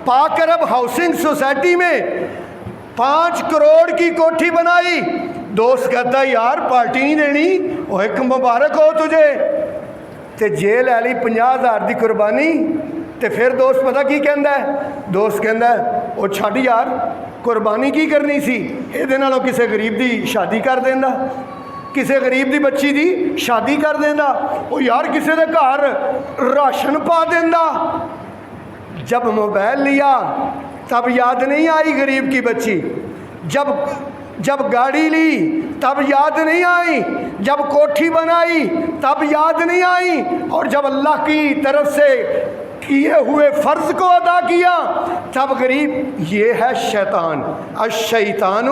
پاک عرب ہاؤسنگ سوسائٹی میں 5 کروڑ کی کوٹھی بنائی, دوست کہتا ہے یار پارٹی نہیں دینی, وہ ایک مبارک ہو تجھے. تے جیل لے لی 50,000 دی قربانی. تے پھر دوست پتہ کی کہندا ہے؟ دوست کہندا ہے او چھڈ یار قربانی کی کرنی سی, ایدے نالوں کسے غریب دی شادی کر دیندا, کسے غریب دی بچی دی شادی کر دیندا, او یار کسے دے گھر راشن پا دیندا. جب موبائل لیا تب یاد نہیں آئی غریب کی بچی, جب گاڑی لی تب یاد نہیں آئی, جب کوٹھی بنائی تب یاد نہیں آئی, اور جب اللہ کی طرف سے کیے ہوئے فرض کو ادا کیا تب غریب. یہ ہے شیطان. الشیطان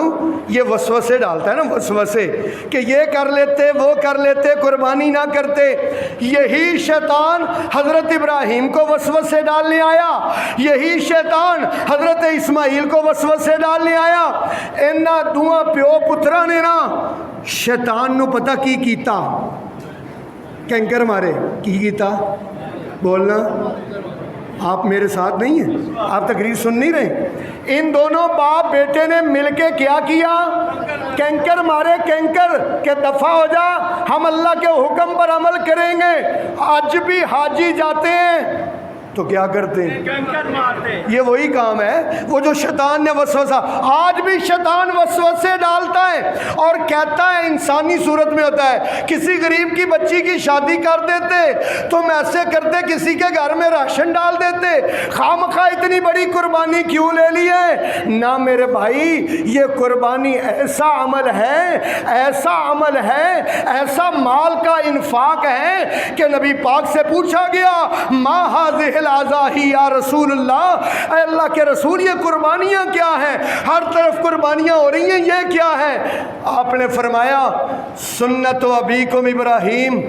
یہ وسوسے ڈالتا ہے نا, وسوسے کہ یہ کر لیتے وہ کر لیتے, قربانی نہ کرتے. یہی شیطان حضرت ابراہیم کو وسوسے ڈالنے آیا, یہی شیطان حضرت اسماعیل کو وسوسے ڈالنے آیا. اینا دوواں پیو پترا نے نا شیطان نو پتہ کی کیتا, کینکر مارے. کی کیتا بولنا, آپ میرے ساتھ نہیں ہیں, آپ تقریر سن نہیں رہے. ان دونوں باپ بیٹے نے مل کے کیا کیا؟ کینکر مارے, کینکر کہ دفع ہو جا, ہم اللہ کے حکم پر عمل کریں گے. آج بھی حاجی جاتے ہیں تو کیا کرتے ہیں؟ یہ وہی کام ہے وہ جو شیطان نے وسوسہ. آج بھی شیطان وسوسے ڈالتا ہے اور کہتا ہے, انسانی صورت میں ہوتا ہے, کسی غریب کی بچی کی شادی کر دیتے, تم ایسے کرتے کسی کے گھر میں راشن ڈال دیتے, خواہ اتنی بڑی قربانی کیوں لے لی ہے؟ نہ میرے بھائی, یہ قربانی ایسا عمل ہے, ایسا عمل ہے, ایسا مال کا انفاق ہے کہ نبی پاک سے پوچھا گیا ما ھذہ العزاہی یا رسول اللہ, اے اللہ کے رسول یہ قربانیاں کیا ہیں؟ ہر طرف قربانیاں ہو رہی ہیں, یہ کیا ہے؟ آپ نے فرمایا سنت ابیکم ابراہیم.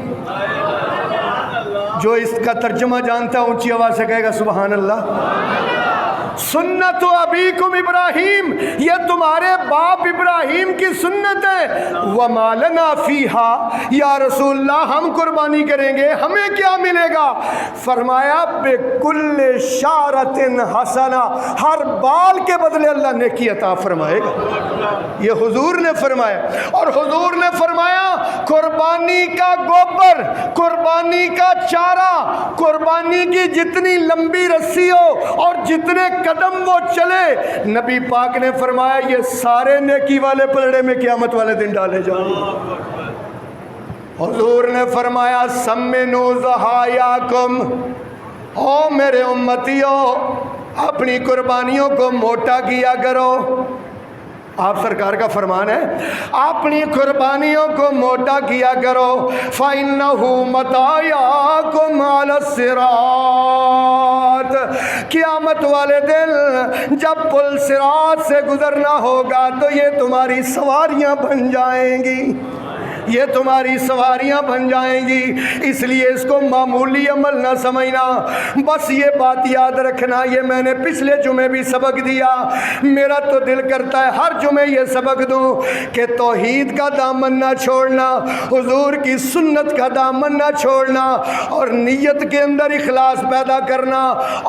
جو اس کا ترجمہ جانتا ہے اونچی آواز سے کہے گا سبحان اللہ. سنت ابیکم ابراہیم, یہ تمہارے باپ ابراہیم کی سنت ہے. وما لنا فیہا یا رسول اللہ, ہم قربانی کریں گے ہمیں کیا ملے گا؟ فرمایا بکل شعرۃ حسنہ, ہر بال کے بدلے اللہ نیکی عطا فرمائے گا. یہ حضور نے فرمایا. اور حضور نے فرمایا قربانی کا گوبر, قربانی کا چارہ, قربانی کی جتنی لمبی رسی ہو اور جتنے قدم وہ چلے, نبی پاک نے فرمایا یہ سارے نیکی والے پلڑے میں قیامت والے دن ڈالے جائیں گے. حضور نے فرمایا سمنو ضحایاکم, او میرے امتیوں اپنی قربانیوں کو موٹا کیا کرو, آپ سرکار کا فرمان ہے اپنی قربانیوں کو موٹا کیا کرو فَإِنَّهُ مَتَاعُكُمْ عَلَى الصِّرَاطِ قیامت والے دن جب پل صراط سے گزرنا ہوگا تو یہ تمہاری سواریاں بن جائیں گی، یہ تمہاری سواریاں بن جائیں گی۔ اس لیے اس کو معمولی عمل نہ سمجھنا، بس یہ بات یاد رکھنا، یہ میں نے پچھلے جمعے بھی سبق دیا، میرا تو دل کرتا ہے ہر جمعے یہ سبق دوں کہ توحید کا دامن نہ چھوڑنا، حضور کی سنت کا دامن نہ چھوڑنا، اور نیت کے اندر اخلاص پیدا کرنا،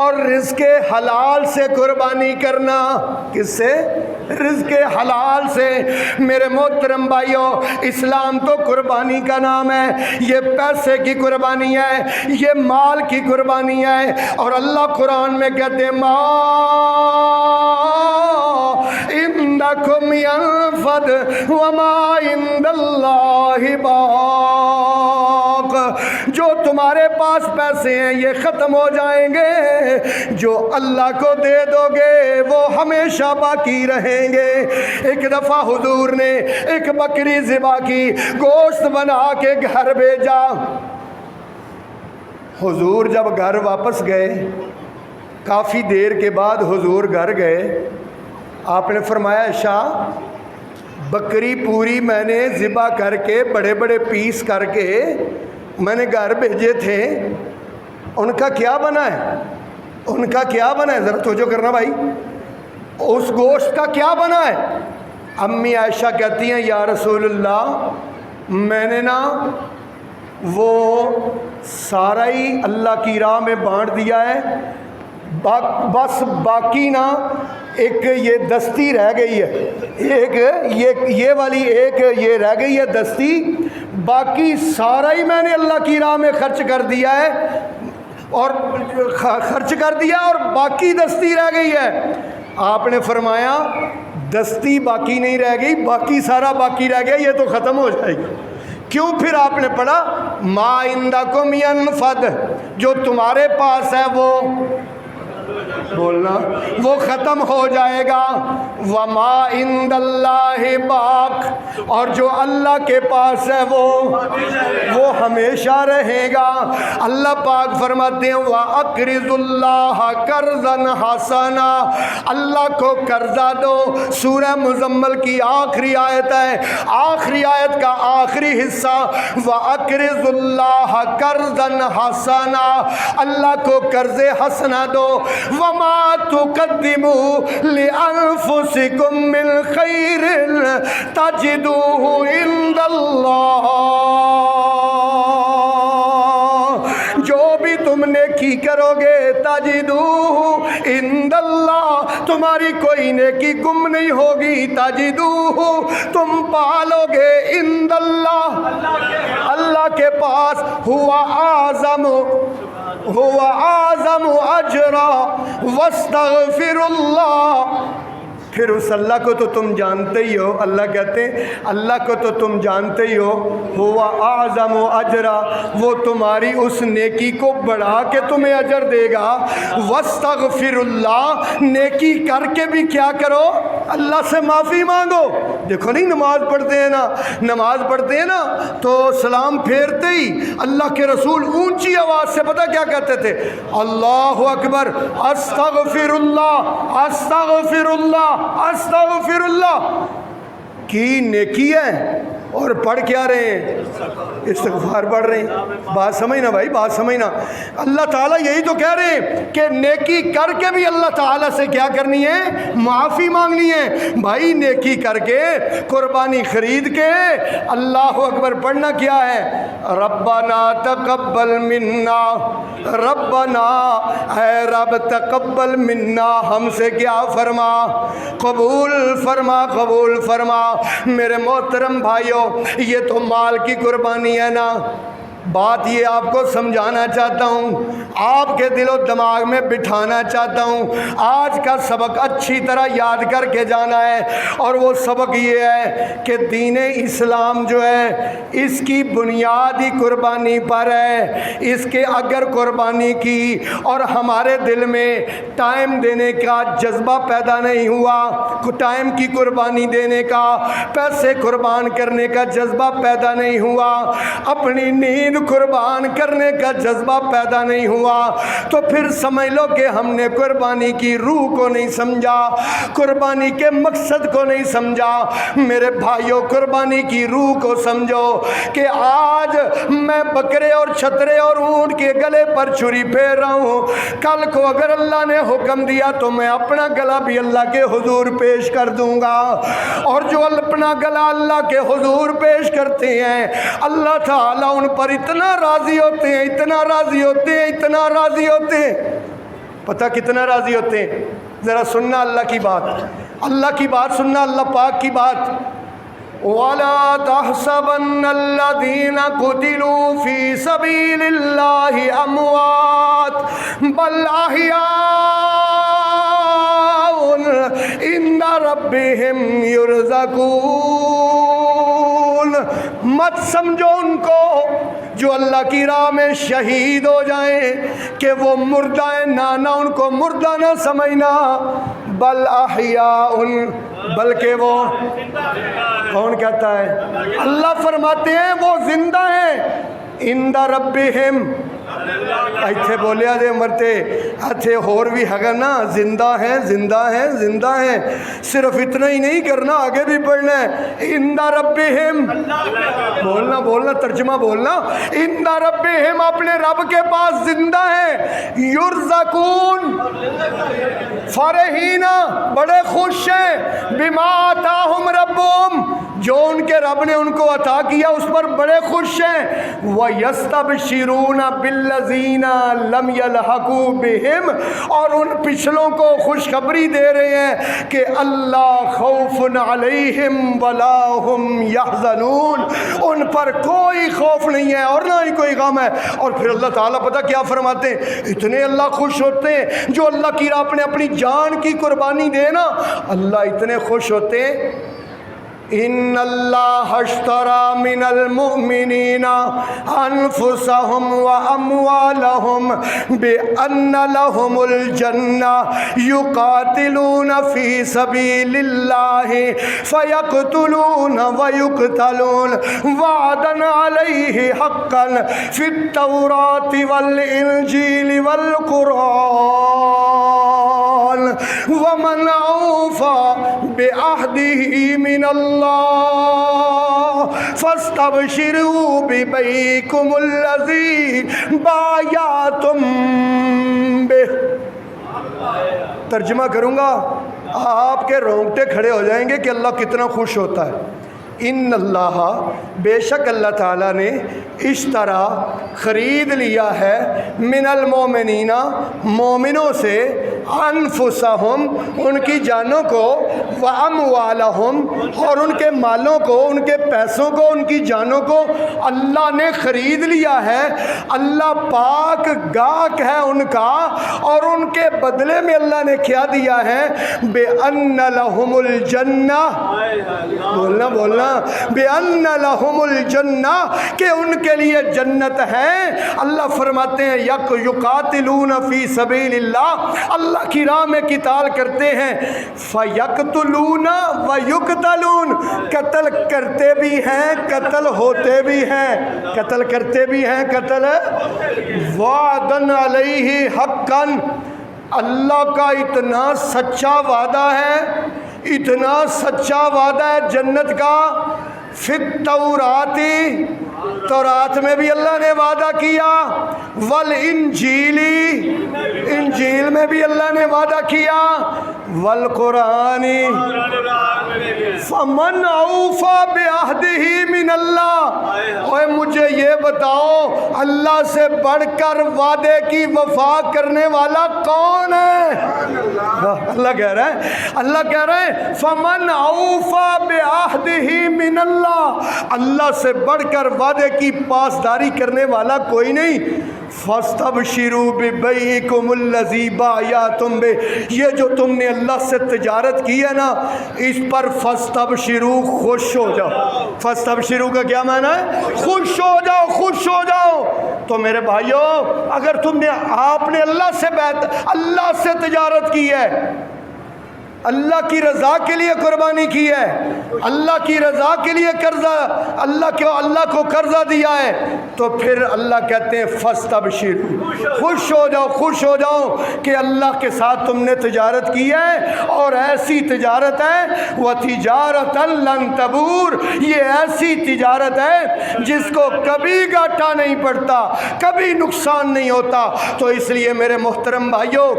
اور رزق حلال سے قربانی کرنا۔ کس سے؟ رزق حلال سے۔ میرے محترم بھائیوں، اسلام تو قربانی کا نام ہے، یہ پیسے کی قربانی ہے، یہ مال کی قربانی ہے، اور اللہ قرآن میں کہتے ہیں ما عندکم ینفد وما عند اللہ باق، جو تمہارے پاس پیسے ہیں یہ ختم ہو جائیں گے، جو اللہ کو دے دو گے وہ ہمیشہ باقی رہیں گے۔ ایک دفعہ حضور نے ایک بکری ذبح کی، گوشت بنا کے گھر بھیجا۔ حضور جب گھر واپس گئے، کافی دیر کے بعد حضور گھر گئے، آپ نے فرمایا عائشہ بکری پوری میں نے ذبح کر کے بڑے بڑے پیس کر کے میں نے گھر بھیجے تھے، ان کا کیا بنا ہے؟ ان کا کیا بنا ہے؟ ذرا توجہ کرنا بھائی، اس گوشت کا کیا بنا ہے؟ امی عائشہ کہتی ہیں یا رسول اللہ میں نے نا وہ سارا ہی اللہ کی راہ میں بانٹ دیا ہے، بس باقی نا ایک یہ دستی رہ گئی ہے، ایک یہ والی ایک یہ رہ گئی ہے دستی، باقی سارا ہی میں نے اللہ کی راہ میں خرچ کر دیا ہے، اور باقی دستی رہ گئی ہے۔ آپ نے فرمایا دستی باقی نہیں رہ گئی، باقی سارا باقی رہ گیا، یہ تو ختم ہو جائے گی۔ کیوں؟ پھر آپ نے پڑھا ما عندکم ینفد، جو تمہارے پاس ہے وہ بولنا وہ ختم ہو جائے گا، وما عند اللہ باق، اور جو اللہ کے پاس ہے وہ ہمیشہ رہے گا۔ اللہ پاک فرماتے ہیں وَأَقْرِضُ اللَّهَ قَرْضًا حَسَنًا، اللہ کو قرضہ دو۔ سورہ مزمل کی آخری آیت ہے، آخری آیت کا آخری حصہ وَأَقْرِضُ اللَّهَ قَرْضًا حَسَنًا، اللہ کو قرض حسنہ دو۔ وَمَا تُقَدِّمُوا لِأَنفُسِكُم مِّن خَيْرٍ تَجِدُوهُ عِندَ اللَّهِ، جو بھی تم نیکی کرو گے تَجِدُوهُ عِندَ اللَّهِ، تمہاری کوئی نیکی گم نہیں ہوگی، تَجِدُوهُ تم پالو گے عِندَ اللَّهِ، اللہ کے پاس، هو اعظم اجرا واستغفر اللہ۔ پھر اس اللہ کو تو تم جانتے ہی ہو، اللہ کہتے ہیں اللہ کو تو تم جانتے ہی ہو، ہوا اعظم اجرا، وہ تمہاری اس نیکی کو بڑھا کے تمہیں اجر دے گا۔ واستغفر اللہ، نیکی کر کے بھی کیا کرو؟ اللہ سے معافی مانگو۔ دیکھو نہیں نماز پڑھتے ہیں نا تو سلام پھیرتے ہی اللہ کے رسول اونچی آواز سے پتہ کیا کہتے تھے؟ اللہ اکبر، استغفر اللہ، استغفر اللہ، استغفر اللہ کی نیکی ہے، اور پڑھ کیا رہے ہیں؟ استغفار پڑھ رہے ہیں۔ بات سمجھنا بھائی، بات سمجھنا۔ اللہ تعالیٰ یہی تو کہہ رہے ہیں کہ نیکی کر کے بھی اللہ تعالیٰ سے کیا کرنی ہے؟ معافی مانگنی ہے۔ بھائی نیکی کر کے، قربانی خرید کے اللہ اکبر پڑھنا کیا ہے؟ ربنا تقبل منا، ربنا اے رب تقبل منا، ہم سے کیا فرما؟ قبول فرما، قبول فرما۔ میرے محترم بھائیوں، یہ تو مال کی قربانی ہے نا، بات یہ آپ کو سمجھانا چاہتا ہوں، آپ کے دل و دماغ میں بٹھانا چاہتا ہوں۔ آج کا سبق اچھی طرح یاد کر کے جانا ہے، اور وہ سبق یہ ہے کہ دین اسلام جو ہے اس کی بنیاد ہی قربانی پر ہے۔ اس کے اگر قربانی کی اور ہمارے دل میں ٹائم دینے کا جذبہ پیدا نہیں ہوا، ٹائم کی قربانی دینے کا، پیسے قربان کرنے کا جذبہ پیدا نہیں ہوا، اپنی نیند قربان کرنے کا جذبہ پیدا نہیں ہوا، تو پھر سمجھ لو کہ ہم نے قربانی کی روح کو نہیں سمجھا، قربانی کے مقصد کو نہیں سمجھا۔ میرے بھائیوں، قربانی کی روح کو سمجھو کہ آج میں بکرے اور چھترے اور اونٹ کے گلے پر چھری پھیر رہا ہوں، کل کو اگر اللہ نے حکم دیا تو میں اپنا گلا بھی اللہ کے حضور پیش کر دوں گا، اور جو اپنا گلا اللہ کے حضور پیش کرتے ہیں اللہ تعالیٰ ان پر اتنا راضی ہوتے ہیں، اتنا راضی ہوتے ہیں، اتنا راضی ہوتے ہیں۔ پتہ کتنا راضی ہوتے ہیں؟ ذرا سننا اللہ کی بات، اللہ کی بات سننا، اللہ پاک کی بات۔ وَلَا تَحْسَبَنَّ الَّذِينَ قُتِلُوا فِي سَبِيلِ اللَّهِ أَمْوَاتٌ بَلْ أَحْيَاءٌ عِندَ رَبِّهِمْ يُرْزَقُونَ۔ مت سمجھو ان کو جو اللہ کی راہ میں شہید ہو جائیں کہ وہ مردہ ہیں، نانا ان کو مردہ نہ سمجھنا، بل احیاء، بلکہ وہ کون کہتا ہے؟ اللہ فرماتے ہیں وہ زندہ ہیں، عند ربہم، ایتھے بولیا دے مرتے ایتھے اور بھی ہے نا، زندہ ہیں، زندہ ہیں، زندہ ہیں، صرف اتنا ہی نہیں کرنا، آگے بھی پڑھنا ہے۔ عند ربہم، بولنا بولنا، ترجمہ بولنا، عند ربہم، اپنے رب کے پاس زندہ ہیں، یرزقون، فرحین، بڑے خوش ہیں، بما آتاہم ربہم، جو ان کے رب نے ان کو عطا کیا اس پر بڑے خوش ہیں۔ وَيَسْتَبْشِرُونَ بِالَّذِينَ لَمْ يَلْحَقُوا بِهِمْ، اور ان پچھلوں کو خوشخبری دے رہے ہیں کہ اللہ خوف علیہم ولا هم يحزنون، ان پر کوئی خوف نہیں ہے اور نہ ہی کوئی غم ہے۔ اور پھر اللہ تعالیٰ پتہ کیا فرماتے ہیں؟ اتنے اللہ خوش ہوتے ہیں جو اللہ کی راہ میں اپنی جان کی قربانی دے نا، اللہ اتنے خوش ہوتے ہیں۔ ان اللہ اشترى من المؤمنین انفسهم واموالهم بان لهم الجنہ یقاتلون فی سبیل اللہ فیقتلون ویقتلون وعدا علیہ حقا فی التوراۃ والانجیل والقرآن ومن اوفى بعہدہ من اللہ فاستبشروا ببیعکم الذی بایعتم بہ۔ ترجمہ کروں گا، آپ کے رونگٹے کھڑے ہو جائیں گے کہ اللہ کتنا خوش ہوتا ہے۔ ان اللہ، بے شک اللہ تعالیٰ نے اشترا، خرید لیا ہے، من المومنین، مومنوں سے، انفسہم، ان کی جانوں کو، واموالہم، اور ان کے مالوں کو، ان کے پیسوں کو، ان کی جانوں کو اللہ نے خرید لیا ہے۔ اللہ پاک گاہک ہے ان کا، اور ان کے بدلے میں اللہ نے کیا دیا ہے؟ بِأَنَّ لَهُمُ الْجَنَّةَ، بولنا بولنا، بِأَنَّ لَهُمُ الْجَنَّةَ، کہ ان کے لیے جنت ہے۔ اللہ فرماتے ہیں یقاتلون فی سبیل اللہ، اللہ کی راہ میں قتال کرتے ہیں، فیقتلون ویقتلون، قتل کرتے بھی ہیں، قتل ہوتے بھی ہیں، قتل کرتے بھی ہیں، قتل وعدن علیہ حقا، اللہ کا اتنا سچا وعدہ ہے، اتنا سچا وعدہ ہے جنت کا، فی التوراۃ، تورات میں بھی اللہ نے وعدہ کیا، والانجیل، انجیل میں بھی اللہ نے وعدہ کیا، والقرآن فمن اوفا بعہدہ من اللہ۔ اوے مجھے یہ بتاؤ اللہ سے بڑھ کر وعدے کی وفا کرنے والا کون ہے؟ اللہ کہہ رہا ہے فمن اوفا بعہدہ من اللہ، اللہ سے بڑھ کر وعدے کی پاسداری کرنے والا کوئی نہیں۔ فاستبشروا ببیعکم الذی بایعتم بہ، یہ جو تم نے اللہ سے تجارت کی ہے نا، اس پر فاستبشروا، خوش ہو جاؤ۔ فاستبشروا کا کیا معنی ہے؟ خوش ہو جاؤ، خوش ہو جاؤ۔ تو میرے بھائیوں، اگر تم نے آپ نے اللہ سے تجارت کی ہے، اللہ کی رضا کے لیے قربانی کی ہے، اللہ کی رضا کے لیے قرضہ اللہ کو قرضہ دیا ہے، تو پھر اللہ کہتے ہیں فاستبشروا، خوش ہو جاؤ، خوش ہو جاؤ کہ اللہ کے ساتھ تم نے تجارت کی ہے، اور ایسی تجارت ہے وَتِجَارَةً لَن تَبُورَ، یہ ایسی تجارت ہے جس کو کبھی گھاٹا نہیں پڑتا، کبھی نقصان نہیں ہوتا۔ تو اس لیے میرے محترم بھائیوں،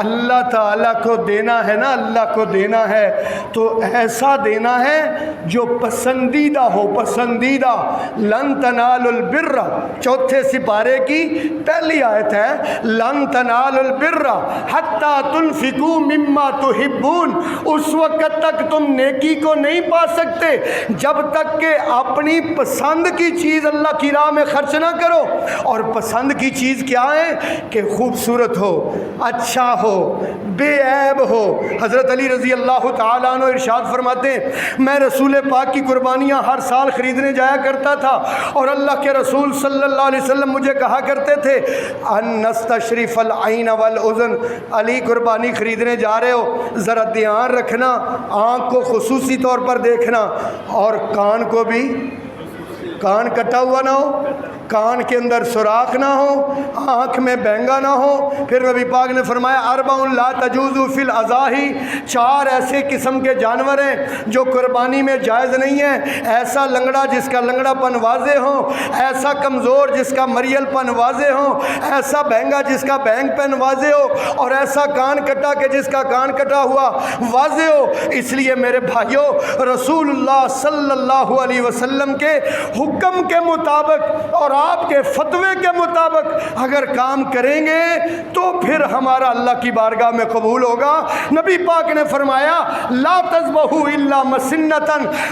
اللہ تعالیٰ کو دینا ہے نا، اللہ کو دینا ہے تو ایسا دینا ہے جو پسندیدہ ہو، پسندیدہ۔ لن تنالوا البر، چوتھے سپارے کی پہلی آیت ہے، لن تنالوا البر حتی تنفقوا مما تحبون، اس وقت تک تم نیکی کو نہیں پا سکتے جب تک کہ اپنی پسند کی چیز اللہ کی راہ میں خرچ نہ کرو۔ اور پسند کی چیز کیا ہے؟ کہ خوبصورت ہو، اچھا ہو، بے عیب ہو۔ حضرت علی رضی اللہ تعالیٰ عنہ ارشاد فرماتے ہیں، میں رسول پاک کی قربانیاں ہر سال خریدنے جایا کرتا تھا، اور اللہ کے رسول صلی اللہ علیہ وسلم مجھے کہا کرتے تھے ان نستشرف العین والاذن، علی قربانی خریدنے جا رہے ہو ذرا دھیان رکھنا، آنکھ کو خصوصی طور پر دیکھنا، اور کان کو بھی، کان کٹا ہوا نہ ہو، کان کے اندر سوراخ نہ ہو، آنکھ میں بینگا نہ ہو۔ پھر نبی پاک نے فرمایا اربع لا تجوز فی الاضاحی، چار ایسے قسم کے جانور ہیں جو قربانی میں جائز نہیں ہیں، ایسا لنگڑا جس کا لنگڑا پن واضح ہو، ایسا کمزور جس کا مریل پن واضح ہو، ایسا بینگا جس کا بینگ پن واضح ہو، اور ایسا کان کٹا کہ جس کا کان کٹا ہوا واضح ہو۔ اس لیے میرے بھائیوں، رسول اللہ صلی اللہ علیہ وسلم کے حکم کے مطابق اور آپ کے فتوے کے مطابق اگر کام کریں گے تو پھر ہمارا اللہ کی بارگاہ میں قبول ہوگا۔ نبی پاک نے فرمایا لا تذبحوا الا مسنۃ،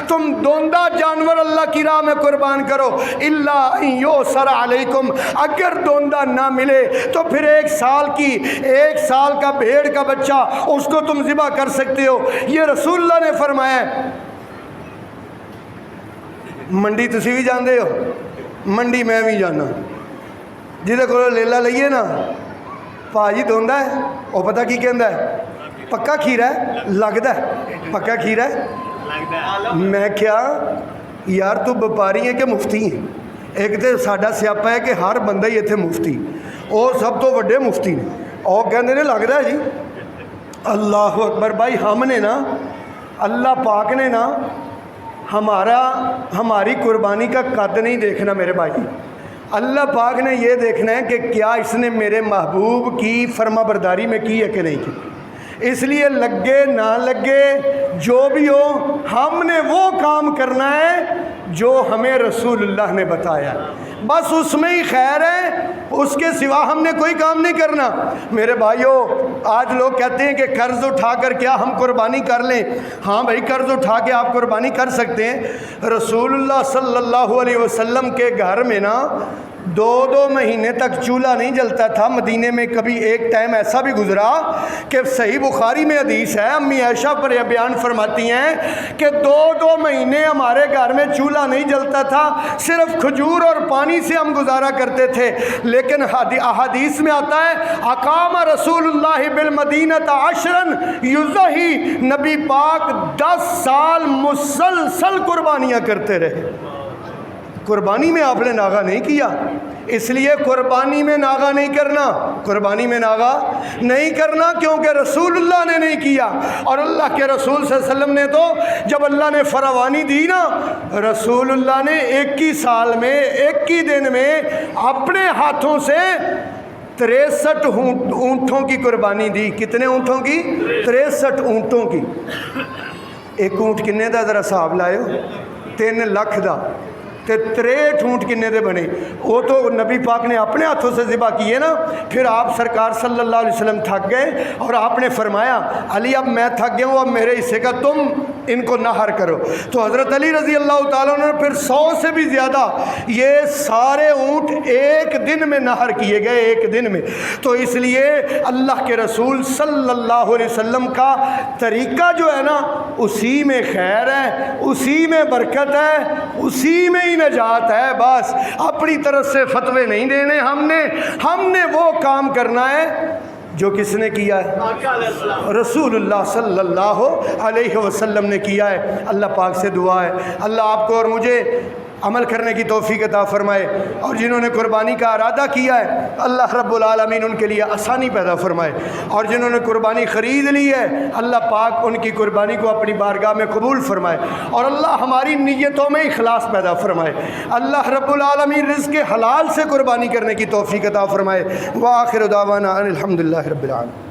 تم دوندہ جانور اللہ کی راہ میں قربان کرو، الا ان یؤسر علیکم، اگر دوندہ نہ ملے تو پھر ایک سال کا بھیڑ کا بچہ اس کو تم ذبح کر سکتے ہو۔ یہ رسول اللہ نے فرمایا ہے۔ منڈی تسی بھی جاندے ہو، منڈی میں بھی جانا، جہدے کو لیلا لئیے نا پاجی دوندا ہے، وہ پتہ کی کہندا ہے پکا کھیرا ہے، لگدا ہے پکا کھیرا ہے۔ میں کیا یار تو وپاری ہے کہ مفتی ہیں؟ ایک تو ساڈا سیاپا ہے کہ ہر بندہ ہی اتنے مفتی، وہ سب تو وڈے مفتی نے، وہ کہندے نے لگدا ہے جی۔ اللہ اکبر بھائی، ہم نے نا، اللہ پاک نے نا ہماری قربانی کا قد نہیں دیکھنا میرے بھائی، اللہ پاک نے یہ دیکھنا ہے کہ کیا اس نے میرے محبوب کی فرما برداری میں کی ہے کہ نہیں کی۔ اس لیے لگے نہ لگے جو بھی ہو، ہم نے وہ کام کرنا ہے جو ہمیں رسول اللہ نے بتایا، بس اس میں ہی خیر ہے، اس کے سوا ہم نے کوئی کام نہیں کرنا۔ میرے بھائیوں، آج لوگ کہتے ہیں کہ قرض اٹھا کر کیا ہم قربانی کر لیں؟ ہاں بھائی، قرض اٹھا کے آپ قربانی کر سکتے ہیں۔ رسول اللہ صلی اللہ علیہ وسلم کے گھر میں نا 2 مہینے تک چولہا نہیں جلتا تھا۔ مدینے میں کبھی ایک ٹائم ایسا بھی گزرا کہ صحیح بخاری میں حدیث ہے، امی عائشہ پر یہ بیان فرماتی ہیں کہ 2 مہینے ہمارے گھر میں چولہا نہیں جلتا تھا، صرف کھجور اور پانی سے ہم گزارا کرتے تھے۔ لیکن احادیث میں آتا ہے اقام رسول اللہ بالمدینہ 10 یضحی، نبی پاک 10 سال مسلسل قربانیاں کرتے رہے۔ قربانی میں آپ نے ناغہ نہیں کیا، اس لیے قربانی میں ناغہ نہیں کرنا، قربانی میں ناغہ نہیں کرنا، کیونکہ رسول اللہ نے نہیں کیا۔ اور اللہ کے رسول صلی اللہ علیہ وسلم نے تو جب اللہ نے فراوانی دی نا، رسول اللہ نے 21 سال میں 21 دن میں اپنے ہاتھوں سے 63 اونٹوں کی قربانی دی. کتنے اونٹوں کی؟ 63 اونٹوں کی. ایک اونٹ کنے دا ذرا حساب لائے ہو؟ 3 لاکھ دا. تے 63 اونٹ کنے دے بنے؟ وہ تو نبی پاک نے اپنے ہاتھوں سے ذبح کیے نا. پھر آپ سرکار صلی اللہ علیہ وسلم تھک گئے اور آپ نے فرمایا علی اب میں تھک گیا ہوں, اب میرے حصے کا تم ان کو نہر کرو. تو حضرت علی رضی اللہ تعالیٰ عنہ نے پھر 100 سے بھی زیادہ یہ سارے اونٹ ایک دن میں نہر کیے گئے, ایک دن میں. تو اس لیے اللہ کے رسول صلی اللہ علیہ وسلم کا طریقہ جو ہے نا, اسی میں خیر ہے, اسی میں برکت ہے, اسی میں ہی نجات ہے. بس اپنی طرف سے فتوے نہیں دینے, ہم نے وہ کام کرنا ہے جو کس نے کیا ہے؟ رسول اللہ صلی اللہ علیہ وسلم نے کیا ہے. اللہ پاک سے دعا ہے اللہ آپ کو اور مجھے عمل کرنے کی توفیق عطا فرمائے, اور جنہوں نے قربانی کا ارادہ کیا ہے اللہ رب العالمین ان کے لیے آسانی پیدا فرمائے, اور جنہوں نے قربانی خرید لی ہے اللہ پاک ان کی قربانی کو اپنی بارگاہ میں قبول فرمائے, اور اللہ ہماری نیتوں میں اخلاص پیدا فرمائے. اللہ رب العالمین رزق حلال سے قربانی کرنے کی توفیق عطا فرمائے. وآخر دعوانا ان الحمدللہ رب العالمین.